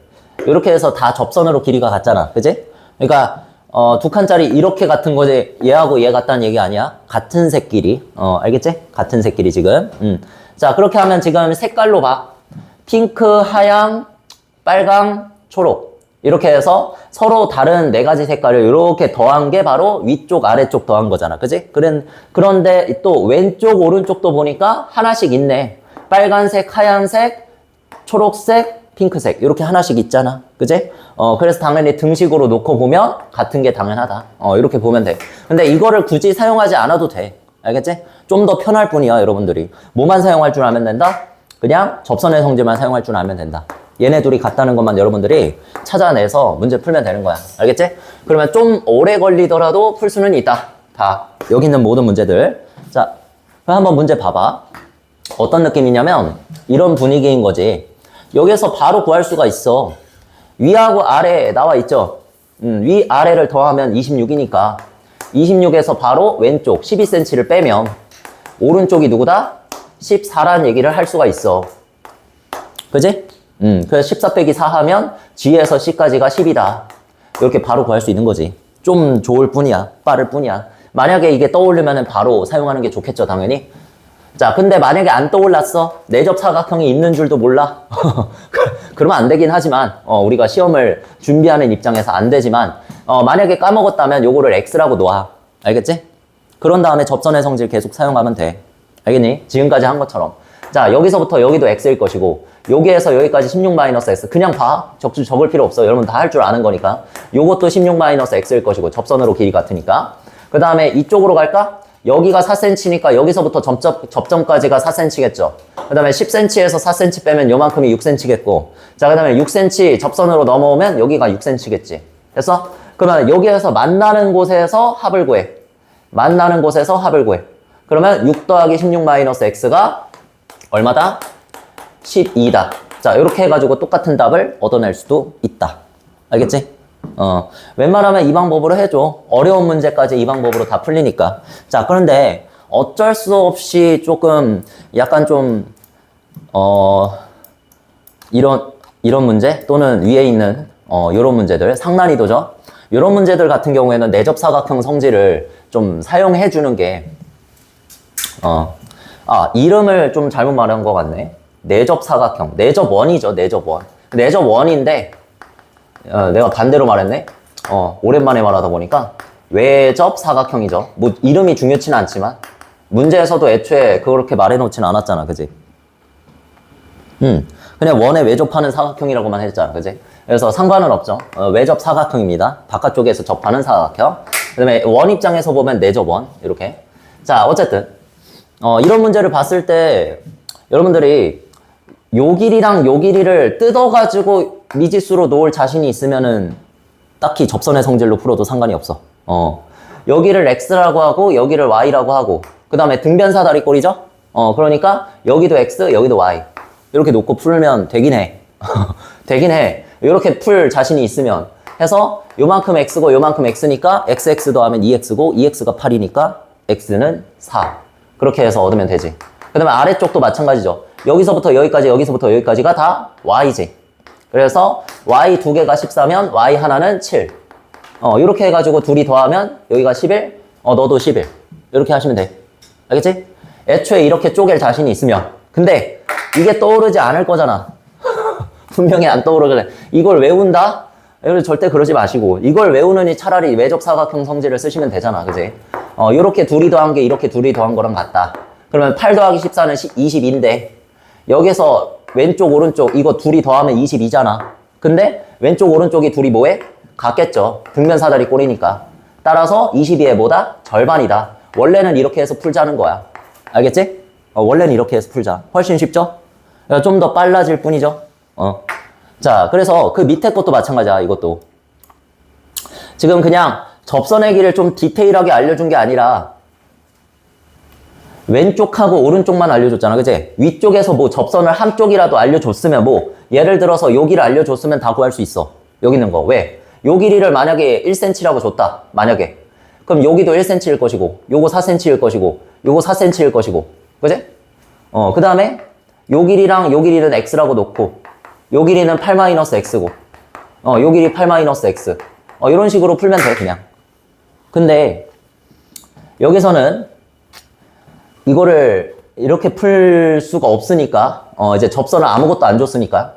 이렇게 해서 다 접선으로 길이가 같잖아. 그지? 그러니까, 두 칸짜리 이렇게 같은 거지. 얘하고 얘 같다는 얘기 아니야. 같은 색 길이. 알겠지? 같은 색 길이 지금. 자, 그렇게 하면 지금 색깔로 봐. 핑크, 하양, 빨강, 초록. 이렇게 해서 서로 다른 네 가지 색깔을 이렇게 더한 게 바로 위쪽, 아래쪽 더한 거잖아. 그지? 그런데 또 왼쪽, 오른쪽도 보니까 하나씩 있네. 빨간색, 하얀색, 초록색, 핑크색. 이렇게 하나씩 있잖아. 그지? 그래서 당연히 등식으로 놓고 보면 같은 게 당연하다. 이렇게 보면 돼. 근데 이거를 굳이 사용하지 않아도 돼. 알겠지? 좀 더 편할 뿐이야, 여러분들이. 뭐만 사용할 줄 알면 된다? 그냥 접선의 성질만 사용할 줄 알면 된다. 얘네 둘이 같다는 것만 여러분들이 찾아내서 문제 풀면 되는 거야. 알겠지? 그러면 좀 오래 걸리더라도 풀 수는 있다. 다. 여기 있는 모든 문제들. 자, 그럼 한번 문제 봐봐. 어떤 느낌이냐면 이런 분위기인 거지. 여기서 바로 구할 수가 있어. 위하고 아래 나와 있죠? 위, 아래를 더하면 26이니까 26에서 바로 왼쪽 12cm를 빼면 오른쪽이 누구다? 14라는 얘기를 할 수가 있어. 그지? 그래서 14 빼기 4 하면 G에서 C까지가 10이다. 이렇게 바로 구할 수 있는 거지. 좀 좋을 뿐이야. 빠를 뿐이야. 만약에 이게 떠오르면 바로 사용하는 게 좋겠죠, 당연히. 자, 근데 만약에 안 떠올랐어? 내접 사각형이 있는 줄도 몰라? 그러면 안 되긴 하지만, 우리가 시험을 준비하는 입장에서 안 되지만, 만약에 까먹었다면 요거를 X라고 놓아. 알겠지? 그런 다음에 접선의 성질 계속 사용하면 돼. 알겠니? 지금까지 한 것처럼. 자, 여기서부터 여기도 X일 것이고, 여기에서 여기까지 16-X. 그냥 봐. 적을 필요 없어. 여러분 다 할 줄 아는 거니까. 요것도 16-X일 것이고, 접선으로 길이 같으니까. 그 다음에 이쪽으로 갈까? 여기가 4cm니까 여기서부터 접점까지가 4cm겠죠. 그 다음에 10cm에서 4cm 빼면 요만큼이 6cm겠고. 자, 그 다음에 6cm 접선으로 넘어오면 여기가 6cm겠지. 됐어? 그러면 여기에서 만나는 곳에서 합을 구해. 만나는 곳에서 합을 구해. 그러면 6 더하기 16-X가 얼마다? 12다. 자, 이렇게 해가지고 똑같은 답을 얻어낼 수도 있다. 알겠지? 웬만하면 이 방법으로 해줘. 어려운 문제까지 이 방법으로 다 풀리니까. 자, 그런데 어쩔 수 없이 조금 약간 좀 이런 문제 또는 위에 있는 이런 문제들 상난이도죠. 이런 문제들 같은 경우에는 내접사각형 성질을 좀 사용해 주는 게 이름을 좀 잘못 말한 것 같네. 내접사각형, 내접원이죠. 내접원. 내접원인데 내가 반대로 말했네. 오랜만에 말하다 보니까 외접사각형이죠. 뭐 이름이 중요치는 않지만 문제에서도 애초에 그렇게 말해놓지는 않았잖아. 그지? 그냥 원에 외접하는 사각형이라고만 했잖아. 그지? 그래서 상관은 없죠. 외접사각형입니다. 바깥쪽에서 접하는 사각형. 그 다음에 원 입장에서 보면 내접원. 이렇게. 자, 어쨌든 이런 문제를 봤을 때 여러분들이 요 길이랑 요 길이를 뜯어가지고 미지수로 놓을 자신이 있으면은 딱히 접선의 성질로 풀어도 상관이 없어. 여기를 X라고 하고 여기를 Y라고 하고 그 다음에 등변사다리 꼴이죠? 그러니까 여기도 X, 여기도 Y 이렇게 놓고 풀면 되긴 해. 되긴 해. 이렇게 풀 자신이 있으면 해서 요만큼 X고 요만큼 X니까 XX 더하면 2X고 2X가 8이니까 X는 4 그렇게 해서 얻으면 되지. 그 다음에 아래쪽도 마찬가지죠. 여기서부터 여기까지 여기서부터 여기까지가 다 Y지. 그래서 Y 두 개가 14면 Y 하나는 7 이렇게 해가지고 둘이 더하면 여기가 11 너도 11 이렇게 하시면 돼. 알겠지? 애초에 이렇게 쪼갤 자신이 있으면 근데 이게 떠오르지 않을 거잖아. 분명히 안 떠오르길래 이걸 외운다? 여러분 절대 그러지 마시고 이걸 외우느니 차라리 외접사각형 성질을 쓰시면 되잖아. 그지? 이렇게 둘이 더한 게 이렇게 둘이 더한 거랑 같다. 그러면 8 더하기 14는 22인데 여기서 왼쪽 오른쪽 이거 둘이 더하면 22잖아. 근데 왼쪽 오른쪽이 둘이 뭐해? 같겠죠. 등변사다리 꼴이니까. 따라서 22의 뭐다? 절반이다. 원래는 이렇게 해서 풀자는 거야. 알겠지? 원래는 이렇게 해서 풀자. 훨씬 쉽죠? 좀 더 빨라질 뿐이죠. 자, 그래서 그 밑에 것도 마찬가지야. 이것도. 지금 그냥 접선의 길을 좀 디테일하게 알려준 게 아니라 왼쪽하고 오른쪽만 알려줬잖아. 그치? 위쪽에서 뭐 접선을 한쪽이라도 알려줬으면 뭐 예를 들어서 요 길을 알려줬으면 다 구할 수 있어. 여기 있는 거. 왜? 요 길이를 만약에 1cm라고 줬다. 만약에. 그럼 여기도 1cm일 것이고 요거 4cm일 것이고 요거 4cm일 것이고. 그치? 그 다음에 요 길이랑 요 길이는 x라고 놓고 요 길이는 8-x고 요 길이 8-x. 이런 식으로 풀면 돼, 그냥. 근데 여기서는 이거를 이렇게 풀 수가 없으니까 이제 접선을 아무것도 안 줬으니까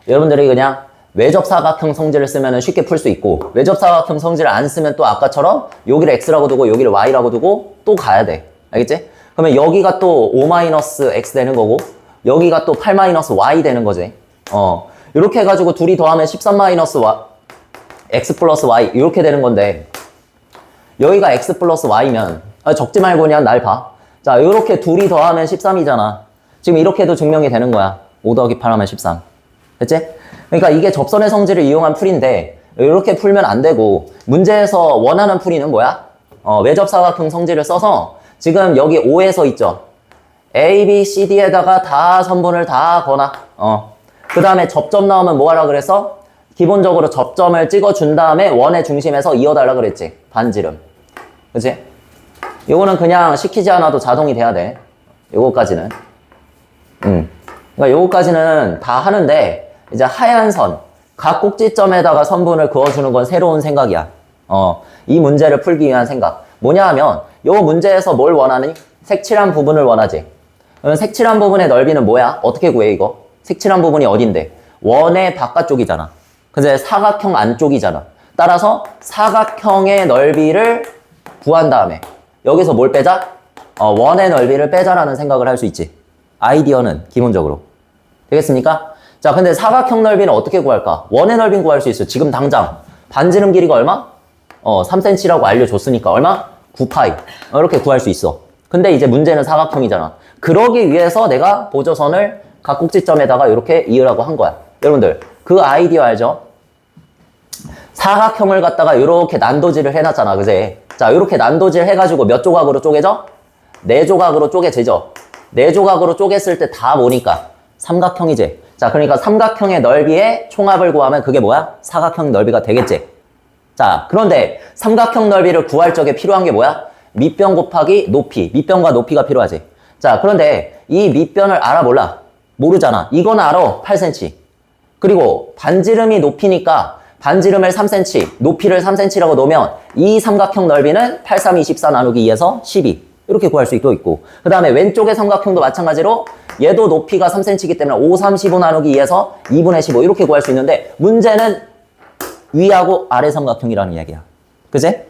여러분들이 그냥 외접사각형 성질을 쓰면 쉽게 풀 수 있고 외접사각형 성질을 안 쓰면 또 아까처럼 여기를 x라고 두고 여기를 y라고 두고 또 가야 돼. 알겠지? 그러면 여기가 또 5-x 되는 거고 여기가 또 8-y 되는 거지. 이렇게 해가지고 둘이 더하면 13-x 플러스 y 이렇게 되는 건데 여기가 x 플러스 y면 적지 말고 그냥 날 봐. 자, 이렇게 둘이 더하면 13이잖아. 지금 이렇게도 증명이 되는 거야. 5 더하기 8 하면 13. 됐지? 그러니까 이게 접선의 성질을 이용한 풀인데 이렇게 풀면 안 되고 문제에서 원하는 풀이는 뭐야? 외접사각형 성질을 써서 지금 여기 5에서 있죠? A, B, C, D에다가 다 선분을 다 거나 그 다음에 접점 나오면 뭐 하라 그래서? 기본적으로 접점을 찍어준 다음에 원의 중심에서 이어달라 그랬지. 반지름. 그치? 요거는 그냥 시키지 않아도 자동이 돼야 돼. 요거까지는. 그러니까 요거까지는 다 하는데 이제 하얀 선, 각 꼭지점에다가 선분을 그어주는 건 새로운 생각이야. 이 문제를 풀기 위한 생각. 뭐냐 하면 요 문제에서 뭘 원하니? 색칠한 부분을 원하지. 그러면 색칠한 부분의 넓이는 뭐야? 어떻게 구해 이거? 색칠한 부분이 어딘데? 원의 바깥쪽이잖아. 그래서 사각형 안쪽이잖아. 따라서 사각형의 넓이를 구한 다음에 여기서 뭘 빼자? 원의 넓이를 빼자라는 생각을 할 수 있지. 아이디어는 기본적으로. 되겠습니까? 자, 근데 사각형 넓이는 어떻게 구할까? 원의 넓이는 구할 수 있어. 지금 당장 반지름 길이가 얼마? 3cm라고 알려줬으니까 얼마? 9파이. 이렇게 구할 수 있어. 근데 이제 문제는 사각형이잖아. 그러기 위해서 내가 보조선을 각 꼭지점에다가 이렇게 이으라고 한 거야. 여러분들 그 아이디어 알죠? 사각형을 갖다가 이렇게 난도질을 해놨잖아. 그제? 자, 이렇게 난도질 해가지고 몇 조각으로 쪼개져? 4조각으로 쪼개지죠? 4조각으로 쪼갰을 때 다 뭐니까? 삼각형이지. 자, 그러니까 삼각형의 넓이의 총합을 구하면 그게 뭐야? 사각형 넓이가 되겠지. 자, 그런데 삼각형 넓이를 구할 적에 필요한 게 뭐야? 밑변 곱하기 높이. 밑변과 높이가 필요하지. 자, 그런데 이 밑변을 알아 몰라? 모르잖아. 이건 알아. 8cm. 그리고 반지름이 높이니까 반지름을 3cm, 높이를 3cm라고 놓으면 이 삼각형 넓이는 8, 3, 24 나누기 2에서 12. 이렇게 구할 수 있고. 그 다음에 왼쪽의 삼각형도 마찬가지로 얘도 높이가 3cm이기 때문에 5, 3, 15 나누기 2에서 2분의 15 이렇게 구할 수 있는데 문제는 위하고 아래 삼각형이라는 이야기야. 그제?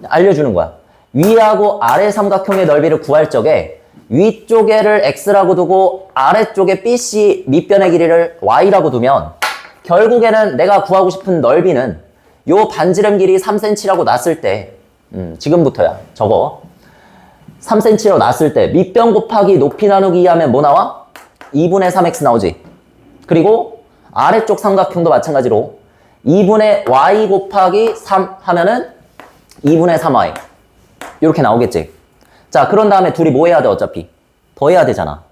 알려주는 거야. 위하고 아래 삼각형의 넓이를 구할 적에 위쪽에를 x라고 두고 아래쪽에 BC 밑변의 길이를 y라고 두면 결국에는 내가 구하고 싶은 넓이는 요 반지름 길이 3cm라고 놨을 때 지금부터야 저거 3cm로 놨을 때 밑변 곱하기 높이 나누기 2 하면 뭐 나와? 2분의 3x 나오지. 그리고 아래쪽 삼각형도 마찬가지로 2분의 y 곱하기 3 하면은 2분의 3y 이렇게 나오겠지. 자, 그런 다음에 둘이 뭐 해야 돼? 어차피 더해야 되잖아.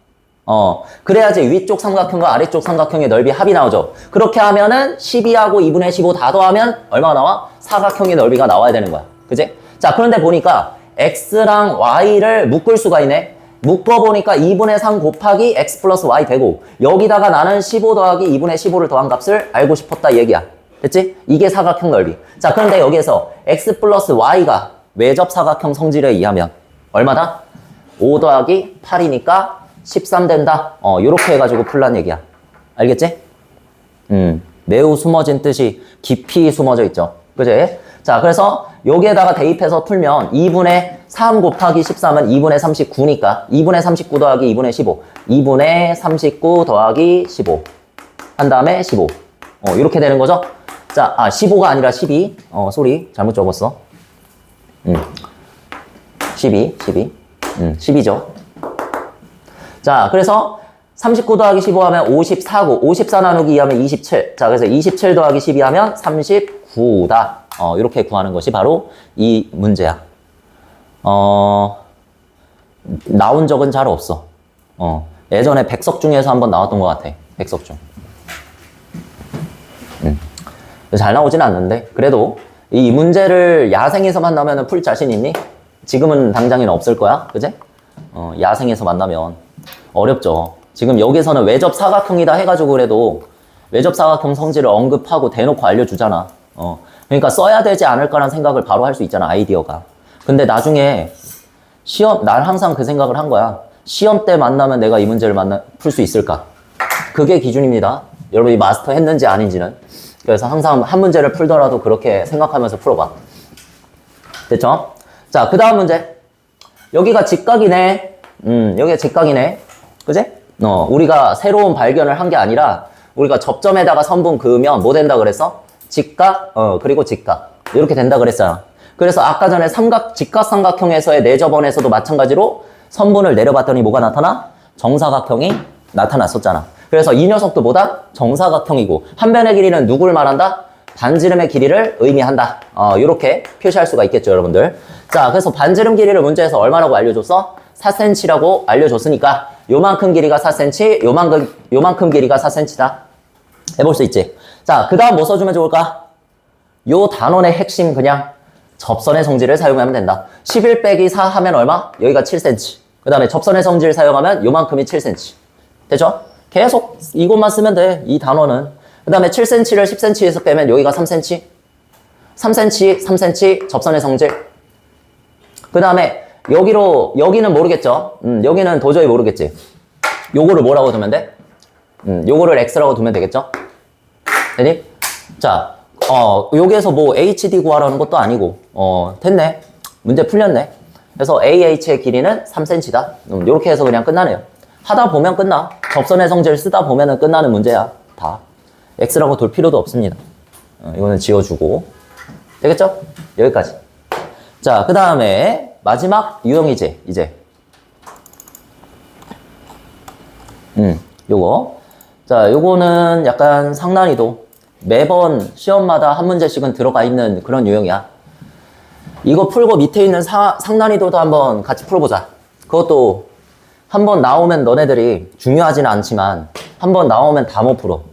그래야지 위쪽 삼각형과 아래쪽 삼각형의 넓이 합이 나오죠. 그렇게 하면은 12하고 2분의 15 다 더하면 얼마가 나와? 사각형의 넓이가 나와야 되는 거야. 그지? 자, 그런데 보니까 x랑 y를 묶을 수가 있네. 묶어보니까 2분의 3 곱하기 x 플러스 y 되고 여기다가 나는 15 더하기 2분의 15를 더한 값을 알고 싶었다 얘기야. 됐지? 이게 사각형 넓이. 자, 그런데 여기에서 x 플러스 y가 외접 사각형 성질에 의하면 얼마다? 5 더하기 8이니까 13 된다. 요렇게 해가지고 풀란 얘기야. 알겠지? 매우 숨어진 뜻이 깊이 숨어져 있죠. 그지? 자, 그래서 여기에다가 대입해서 풀면 2분의 3 곱하기 13은 2분의 39니까 2분의 39 더하기 2분의 15 2분의 39 더하기 15 한 다음에 15 이렇게 되는 거죠. 자, 15가 아니라 12 쏘리 잘못 적었어. 12죠. 자, 그래서 39 더하기 15 하면 54고 54 나누기 2 하면 27. 자, 그래서 27 더하기 12 하면 39다. 이렇게 구하는 것이 바로 이 문제야. 나온 적은 잘 없어. 예전에 백석 중에서 한번 나왔던 것 같아. 백석 중. 잘 나오진 않는데 그래도 이 문제를 야생에서 만나면 풀 자신 있니? 지금은 당장에는 없을 거야. 그제? 야생에서 만나면 어렵죠. 지금 여기서는 외접 사각형이다 해가지고 그래도 외접 사각형 성질을 언급하고 대놓고 알려주잖아. 그러니까 써야 되지 않을까라는 생각을 바로 할 수 있잖아. 아이디어가. 근데 나중에 난 항상 그 생각을 한 거야. 시험 때 만나면 내가 이 문제를 풀 수 있을까? 그게 기준입니다. 여러분이 마스터 했는지 아닌지는. 그래서 항상 한 문제를 풀더라도 그렇게 생각하면서 풀어봐. 됐죠? 자, 그 다음 문제. 여기가 직각이네. 여기가 직각이네. 그지? 우리가 새로운 발견을 한 게 아니라 우리가 접점에다가 선분 그으면 뭐 된다 그랬어? 직각, 그리고 직각. 이렇게 된다 그랬잖아. 그래서 아까 전에 직각삼각형에서의 내접원에서도 마찬가지로 선분을 내려봤더니 뭐가 나타나? 정사각형이 나타났었잖아. 그래서 이 녀석도 뭐다? 정사각형이고 한 변의 길이는 누굴 말한다? 반지름의 길이를 의미한다. 이렇게 표시할 수가 있겠죠, 여러분들. 자, 그래서 반지름 길이를 문제에서 얼마라고 알려줬어? 4cm라고 알려줬으니까 요만큼 길이가 4cm, 요만큼 길이가 4cm다. 해볼 수 있지. 자, 그 다음 뭐 써주면 좋을까? 요 단원의 핵심 그냥 접선의 성질을 사용하면 된다. 11 빼기 4 하면 얼마? 여기가 7cm. 그 다음에 접선의 성질 사용하면 요만큼이 7cm. 되죠? 계속 이것만 쓰면 돼. 이 단원은. 그 다음에 7cm를 10cm에서 빼면 여기가 3cm. 3cm, 3cm 접선의 성질. 그 다음에 여기는 모르겠죠? 여기는 도저히 모르겠지. 요거를 뭐라고 두면 돼? 요거를 x라고 두면 되겠죠? 되니? 자, 여기에서 뭐 HD 구하라는 것도 아니고, 됐네. 문제 풀렸네. 그래서 AH의 길이는 3cm다. 요렇게 해서 그냥 끝나네요. 하다 보면 끝나. 접선의 성질 쓰다 보면은 끝나는 문제야. 다. x라고 둘 필요도 없습니다. 이거는 지워주고. 되겠죠? 여기까지. 자, 그 다음에 마지막 유형이지, 이제. 요거. 자, 요거는 약간 상난이도 매번 시험마다 한 문제씩은 들어가 있는 그런 유형이야. 이거 풀고 밑에 있는 상난이도도 한번 같이 풀어보자. 그것도 한번 나오면 너네들이 중요하지는 않지만 한번 나오면 다 못 풀어.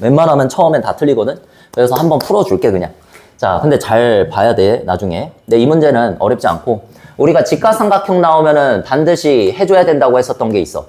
웬만하면 처음엔 다 틀리거든. 그래서 한번 풀어줄게 그냥. 자, 근데 잘 봐야 돼 나중에. 근데 이 문제는 어렵지 않고 우리가 직각삼각형 나오면은 반드시 해줘야 된다고 했었던 게 있어.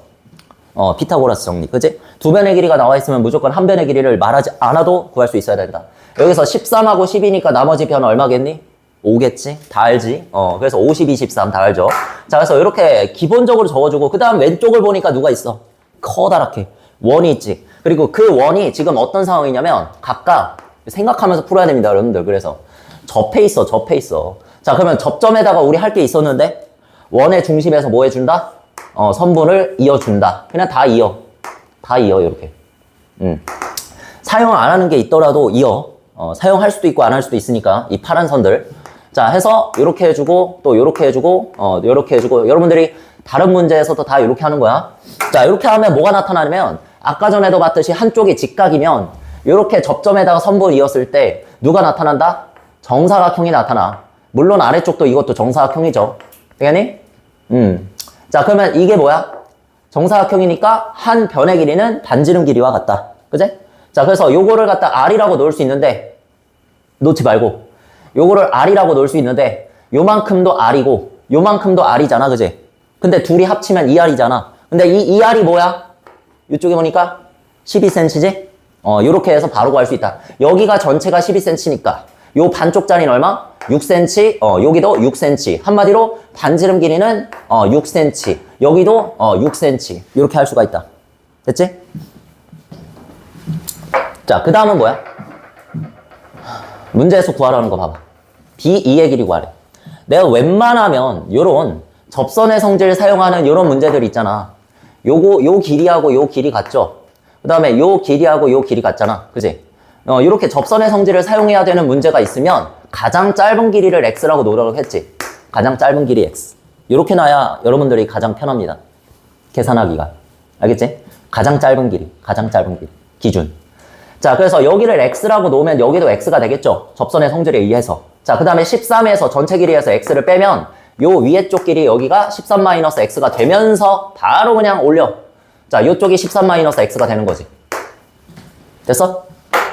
피타고라스 정리, 그치? 두 변의 길이가 나와 있으면 무조건 한 변의 길이를 말하지 않아도 구할 수 있어야 된다. 여기서 13하고 10이니까 나머지 변 얼마겠니? 5겠지? 다 알지? 그래서 50, 23 다 알죠? 자, 그래서 이렇게 기본적으로 적어주고 그 다음 왼쪽을 보니까 누가 있어? 커다랗게 원이 있지. 그리고 그 원이 지금 어떤 상황이냐면 각각 생각하면서 풀어야 됩니다, 여러분들. 그래서 접해 있어. 자, 그러면 접점에다가 우리 할 게 있었는데 원의 중심에서 뭐 해준다? 선분을 이어준다. 그냥 다 이어, 이렇게. 사용 안 하는 게 있더라도 이어. 사용할 수도 있고 안 할 수도 있으니까 이 파란 선들. 자, 해서 이렇게 해주고 또 이렇게 해주고 이렇게 해주고 여러분들이 다른 문제에서도 다 이렇게 하는 거야. 자, 이렇게 하면 뭐가 나타나냐면 아까 전에도 봤듯이 한쪽이 직각이면 이렇게 접점에다가 선분 이었을 때 누가 나타난다? 정사각형이 나타나. 물론 아래쪽도 이것도 정사각형이죠. 되겠니? 자, 그러면 이게 뭐야? 정사각형이니까 한 변의 길이는 반지름 길이와 같다. 그제? 자, 그래서 요거를 갖다 R이라고 놓을 수 있는데 놓지 말고 요거를 R이라고 놓을 수 있는데 요만큼도 R이고 요만큼도 R이잖아. 그제? 근데 둘이 합치면 2R이잖아. 근데 이 2R이 뭐야? 이쪽에 보니까 12cm지? 요렇게 해서 바로 구할 수 있다. 여기가 전체가 12cm니까 요 반쪽 짜리는 얼마? 6cm, 여기도 6cm. 한마디로 반지름 길이는 6cm. 여기도 6cm. 이렇게 할 수가 있다. 됐지? 자, 그 다음은 뭐야? 문제에서 구하라는 거 봐봐. B2의 길이 구하래. 내가 웬만하면 요런 접선의 성질 사용하는 요런 문제들 있잖아. 요 길이하고 요 길이 같죠? 그 다음에 요 길이하고 요 길이 같잖아. 그지? 이렇게 접선의 성질을 사용해야 되는 문제가 있으면 가장 짧은 길이를 x라고 노력을 했지. 가장 짧은 길이 x. 이렇게 놔야 여러분들이 가장 편합니다. 계산하기가. 알겠지? 가장 짧은 길이. 기준. 자, 그래서 여기를 x라고 놓으면 여기도 x가 되겠죠. 접선의 성질에 의해서. 자, 그 다음에 13에서 전체 길이에서 x를 빼면 요 위에 쪽 길이 여기가 13-x가 되면서 바로 그냥 올려. 자, 요쪽이 13-x가 되는 거지. 됐어?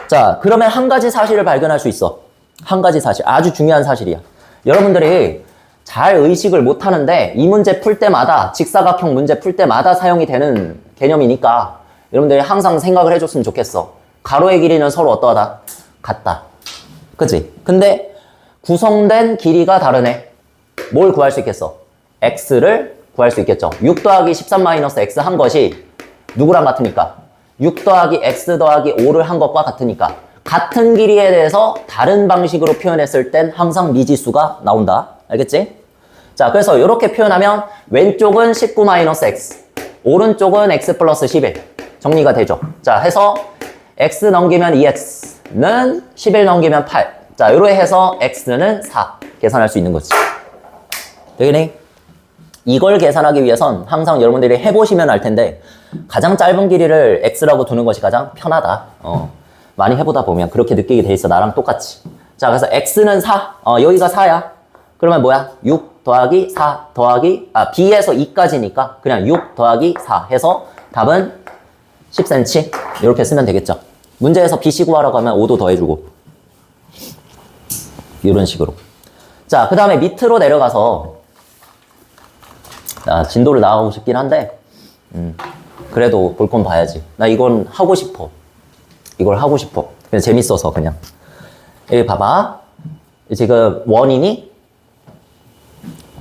자, 그러면 한 가지 사실을 발견할 수 있어. 한 가지 사실. 아주 중요한 사실이야. 여러분들이 잘 의식을 못 하는데 이 문제 풀 때마다 직사각형 문제 풀 때마다 사용이 되는 개념이니까 여러분들이 항상 생각을 해줬으면 좋겠어. 가로의 길이는 서로 어떠하다? 같다. 그치? 근데 구성된 길이가 다르네. 뭘 구할 수 있겠어? x를 구할 수 있겠죠. 6 더하기 13-x 한 것이 누구랑 같으니까? 6 더하기 x 더하기 5를 한 것과 같으니까 같은 길이에 대해서 다른 방식으로 표현했을 땐 항상 미지수가 나온다. 알겠지? 자, 그래서 이렇게 표현하면 왼쪽은 19-x, 오른쪽은 x 플러스 11 정리가 되죠. 자, 해서 x 넘기면 2x는 11 넘기면 8. 자, 이렇게 해서 x는 4 계산할 수 있는 거지. 되겠니? 이걸 계산하기 위해선 항상 여러분들이 해보시면 알 텐데 가장 짧은 길이를 x라고 두는 것이 가장 편하다. 많이 해보다 보면 그렇게 느끼게 돼 있어. 나랑 똑같이. 자, 그래서 x는 4. 여기가 4야. 그러면 뭐야? 6 더하기 4 더하기 b에서 2까지니까 그냥 6 더하기 4 해서 답은 10cm 이렇게 쓰면 되겠죠. 문제에서 bc 구하라고 하면 5도 더해주고 이런 식으로. 자, 그 다음에 밑으로 내려가서 진도를 나가고 싶긴 한데 그래도 볼 건 봐야지. 나 이건 하고 싶어. 이걸 하고 싶어. 그냥 재밌어서 그냥. 여기 봐봐. 지금 원이니?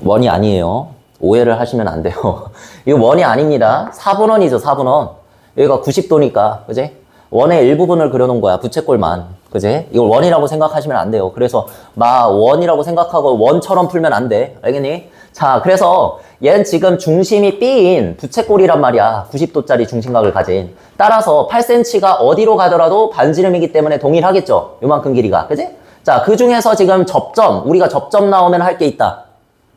원이 아니에요. 오해를 하시면 안 돼요. 이거 원이 아닙니다. 4분원이죠, 4분원. 여기가 90도니까, 그지? 원의 일부분을 그려놓은 거야, 부채꼴만. 그지? 이걸 원이라고 생각하시면 안 돼요. 그래서 원이라고 생각하고 원처럼 풀면 안 돼. 알겠니? 자, 그래서 얘는 지금 중심이 B인 부채꼴이란 말이야. 90도짜리 중심각을 가진. 따라서 8cm가 어디로 가더라도 반지름이기 때문에 동일하겠죠. 요만큼 길이가. 그지? 자, 그 중에서 지금 접점, 우리가 접점 나오면 할 게 있다.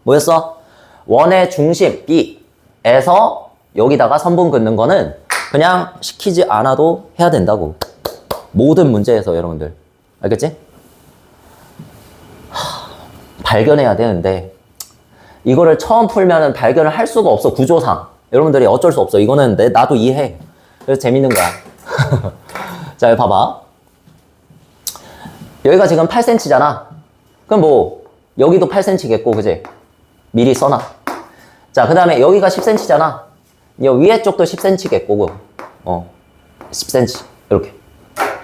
뭐였어? 원의 중심 B에서 여기다가 선분 긋는 거는 그냥 시키지 않아도 해야 된다고. 모든 문제에서 여러분들. 알겠지? 발견해야 되는데 이거를 처음 풀면은 발견을 할 수가 없어. 구조상. 여러분들이 어쩔 수 없어. 이거는 나도 이해해. 그래서 재밌는 거야. 자, 여기 봐봐. 여기가 지금 8cm잖아. 그럼 뭐 여기도 8cm겠고, 그지? 미리 써놔. 자, 그 다음에 여기가 10cm잖아. 이 위에 쪽도 10cm겠고, 10cm. 이렇게.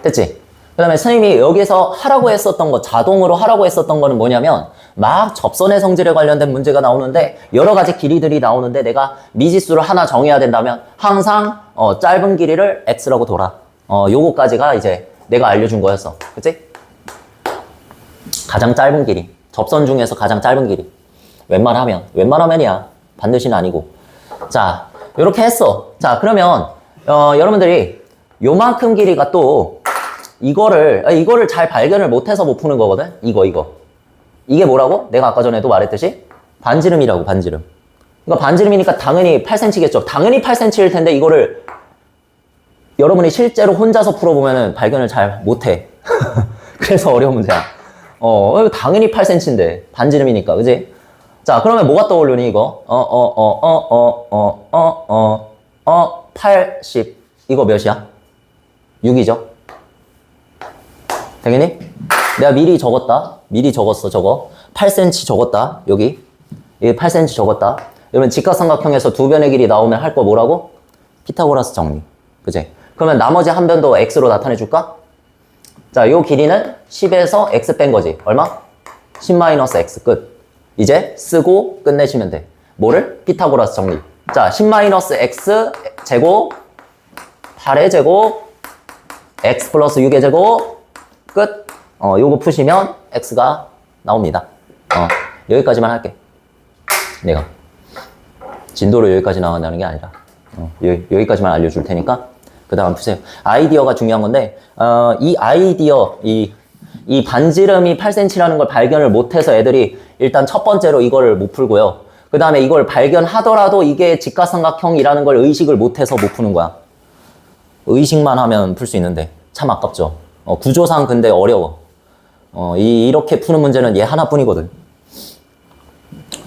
됐지? 그 다음에 선생님이 여기서 하라고 했었던 거, 자동으로 하라고 했었던 거는 뭐냐면, 막 접선의 성질에 관련된 문제가 나오는데, 여러 가지 길이들이 나오는데, 내가 미지수를 하나 정해야 된다면, 항상, 짧은 길이를 x라고 둬라. 요거까지가 이제 내가 알려준 거였어. 그치? 가장 짧은 길이. 접선 중에서 가장 짧은 길이. 웬만하면이야. 반드시는 아니고. 자, 요렇게 했어. 자, 그러면, 여러분들이 요만큼 길이가 또, 이거를 잘 발견을 못해서 못 푸는 거거든? 이거. 이게 뭐라고? 내가 아까 전에도 말했듯이 반지름이라고, 반지름. 그러니까 반지름이니까 당연히 8cm겠죠. 당연히 8cm일 텐데 이거를 여러분이 실제로 혼자서 풀어보면은 발견을 잘 못해. 그래서 어려운 문제야. 당연히 8cm인데 반지름이니까, 그지? 자, 그러면 뭐가 떠오르니, 이거? 80. 이거 몇이야? 6이죠? 되겠니? 내가 미리 적었어, 저거. 8cm 적었다, 여기. 여기 8cm 적었다. 여러분, 직각삼각형에서 두 변의 길이 나오면 할 거 뭐라고? 피타고라스 정리. 그지? 그러면 나머지 한 변도 x로 나타내줄까? 자, 요 길이는 10에서 x 뺀 거지. 얼마? 10-x 끝. 이제 쓰고 끝내시면 돼. 뭐를? 피타고라스 정리. 자, 10-x 제곱, 8의 제곱, x 플러스 6의 제곱, 끝. 요거 푸시면 x가 나옵니다. 여기까지만 할게. 내가. 진도로 여기까지 나간다는 게 아니라. 여기까지만 알려줄 테니까. 그 다음 푸세요. 아이디어가 중요한 건데, 이 아이디어, 이 반지름이 8cm라는 걸 발견을 못해서 애들이 일단 첫 번째로 이걸 못 풀고요. 그 다음에 이걸 발견하더라도 이게 직각삼각형이라는 걸 의식을 못해서 못 푸는 거야. 의식만 하면 풀 수 있는데. 참 아깝죠. 구조상 근데 어려워. 이렇게 푸는 문제는 얘 하나뿐이거든.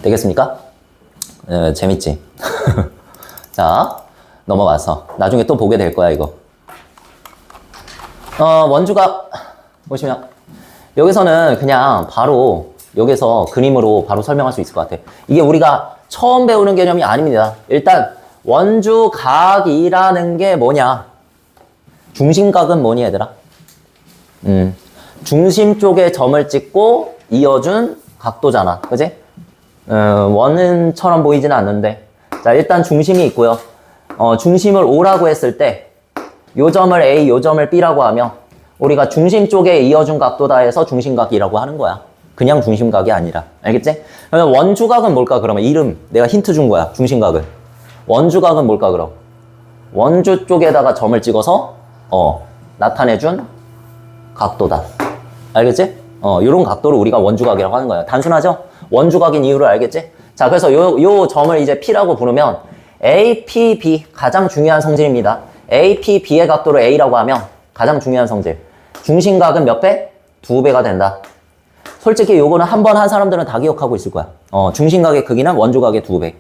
되겠습니까? 재밌지? 자, 넘어가서 나중에 또 보게 될 거야, 이거. 원주각 보시면 여기서는 그냥 바로 여기서 그림으로 바로 설명할 수 있을 것 같아. 이게 우리가 처음 배우는 개념이 아닙니다. 일단 원주각이라는 게 뭐냐? 중심각은 뭐니 얘들아? 중심 쪽에 점을 찍고 이어준 각도잖아. 그지? 원은처럼 보이지는 않는데. 자, 일단 중심이 있고요. 중심을 O라고 했을 때 요 점을 A, 요 점을 B라고 하면 우리가 중심 쪽에 이어준 각도다 해서 중심각이라고 하는 거야. 그냥 중심각이 아니라. 알겠지? 그러면 원주각은 뭘까? 그러면 이름 내가 힌트 준 거야. 중심각은. 원주각은 뭘까 그럼? 원주 쪽에다가 점을 찍어서 나타내준 각도다. 알겠지? 요런 각도를 우리가 원주각이라고 하는 거야. 단순하죠? 원주각인 이유를 알겠지? 자, 그래서 요 점을 이제 P라고 부르면 A, P, B 가장 중요한 성질입니다. A, P, B의 각도를 A라고 하면 가장 중요한 성질. 중심각은 몇 배? 2배가 된다. 솔직히 요거는 한 번 한 사람들은 다 기억하고 있을 거야. 중심각의 크기는 원주각의 2배.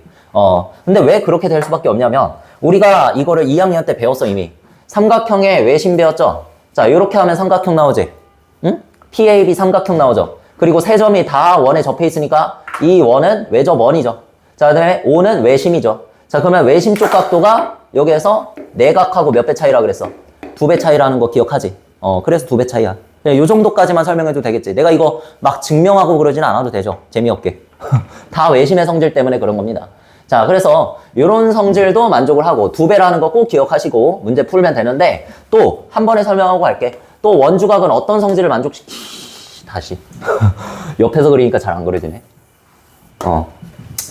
근데 왜 그렇게 될 수밖에 없냐면 우리가 이거를 2학년 때 배웠어 이미. 삼각형의 외심 배웠죠? 자, 요렇게 하면 삼각형 나오지? 응? PAB 삼각형 나오죠? 그리고 세 점이 다 원에 접해 있으니까 이 원은 외접 원이죠. 자, 그 다음에 O는 외심이죠. 자, 그러면 외심 쪽 각도가 여기에서 내각하고 몇 배 차이라 그랬어? 2배 차이라는 거 기억하지? 그래서 2배 차이야. 그냥 요 정도까지만 설명해도 되겠지. 내가 이거 막 증명하고 그러진 않아도 되죠. 재미없게. 다 외심의 성질 때문에 그런 겁니다. 자, 그래서 이런 성질도 만족을 하고 2배라는 거 꼭 기억하시고 문제 풀면 되는데 또 한 번에 설명하고 갈게. 또 원주각은 어떤 성질을 다시. 옆에서 그리니까 잘 안 그려지네.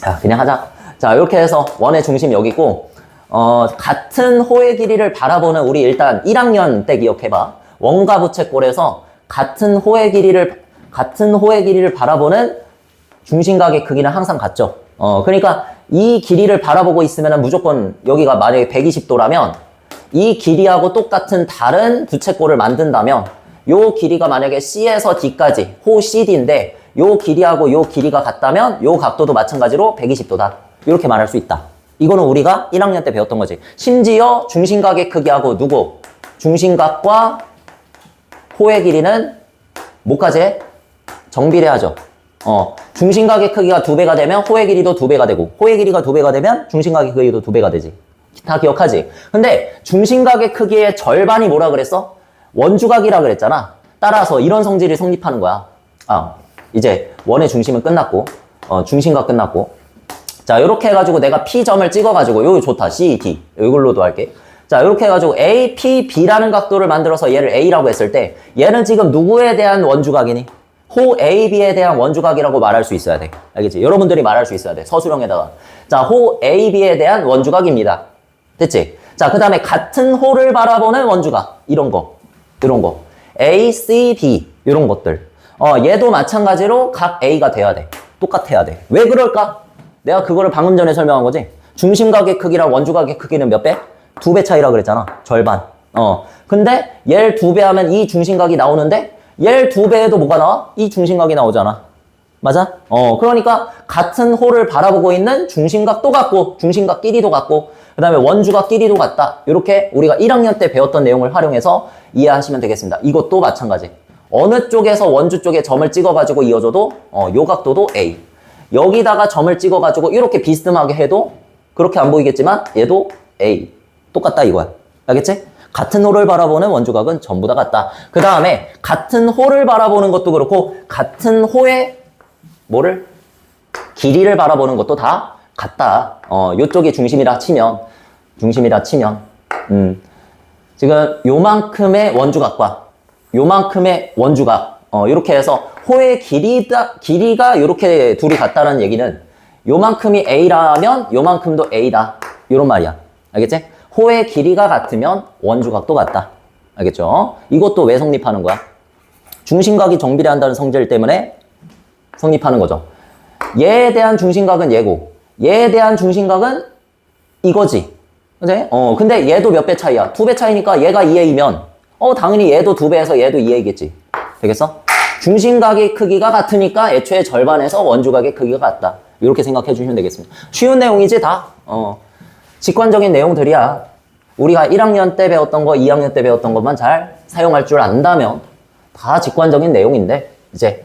야, 그냥 하자. 자, 이렇게 해서 원의 중심 여기 있고 같은 호의 길이를 바라보는 우리 일단 1학년 때 기억해봐. 원과 부채꼴에서 같은 호의 길이를 바라보는 중심각의 크기는 항상 같죠. 그러니까 이 길이를 바라보고 있으면 무조건 여기가 만약에 120도라면 이 길이하고 똑같은 다른 부채꼴을 만든다면 요 길이가 만약에 C에서 D까지 호 CD인데 요 길이하고 요 길이가 같다면 요 각도도 마찬가지로 120도다. 이렇게 말할 수 있다. 이거는 우리가 1학년 때 배웠던 거지. 심지어 중심각의 크기하고 누구? 중심각과 호의 길이는 뭐까지 해? 정비례하죠. 중심각의 크기가 2배가 되면 호의 길이도 2배가 되고 호의 길이가 2배가 되면 중심각의 크기도 2배가 되지. 다 기억하지? 근데 중심각의 크기의 절반이 뭐라 그랬어? 원주각이라 그랬잖아. 따라서 이런 성질이 성립하는 거야. 이제 원의 중심은 끝났고 중심각 끝났고 자, 요렇게 해가지고 내가 P점을 찍어가지고 요거 좋다. C, D 이걸로도 할게. 자, 요렇게 해가지고 A, P, B라는 각도를 만들어서 얘를 A라고 했을 때 얘는 지금 누구에 대한 원주각이니? 호 A, B에 대한 원주각이라고 말할 수 있어야 돼. 알겠지? 여러분들이 말할 수 있어야 돼. 서술형에다가. 자, 호 A, B에 대한 원주각입니다. 됐지? 자, 그 다음에 같은 호를 바라보는 원주각. 이런 거. A, C, B. 이런 것들. 얘도 마찬가지로 각 A가 돼야 돼. 똑같아야 돼. 왜 그럴까? 내가 그거를 방금 전에 설명한 거지. 중심각의 크기랑 원주각의 크기는 몇 배? 2배 차이라 그랬잖아. 절반. 근데 얘를 2배 하면 이 중심각이 나오는데 얘를 2배에도 뭐가 나와? 이 중심각이 나오잖아. 맞아? 그러니까 같은 호를 바라보고 있는 중심각도 같고 중심각끼리도 같고 그 다음에 원주각끼리도 같다. 이렇게 우리가 1학년 때 배웠던 내용을 활용해서 이해하시면 되겠습니다. 이것도 마찬가지. 어느 쪽에서 원주 쪽에 점을 찍어가지고 이어줘도 요 각도도 A. 여기다가 점을 찍어가지고 이렇게 비스듬하게 해도 그렇게 안 보이겠지만 얘도 A. 똑같다 이거야. 알겠지? 같은 호를 바라보는 원주각은 전부 다 같다. 그 다음에 같은 호를 바라보는 것도 그렇고 같은 호의 뭐를? 길이를 바라보는 것도 다 같다. 요쪽이 중심이라 치면 지금 요만큼의 원주각과 요만큼의 원주각 이렇게 해서 호의 길이가 이렇게 둘이 같다는 얘기는 요만큼이 A라면 요만큼도 A다. 이런 말이야. 알겠지? 호의 길이가 같으면 원주각도 같다. 알겠죠? 이것도 왜 성립하는 거야? 중심각이 정비례한다는 성질 때문에 성립하는 거죠. 얘에 대한 중심각은 얘고 얘에 대한 중심각은 이거지. 그치? 근데 얘도 몇 배 차이야? 2배 차이니까 얘가 2A면 당연히 얘도 2배에서 얘도 2a겠지. 되겠어? 중심각의 크기가 같으니까 애초에 절반에서 원주각의 크기가 같다. 이렇게 생각해 주시면 되겠습니다. 쉬운 내용이지 다. 직관적인 내용들이야. 우리가 1학년 때 배웠던 거, 2학년 때 배웠던 것만 잘 사용할 줄 안다면 다 직관적인 내용인데 이제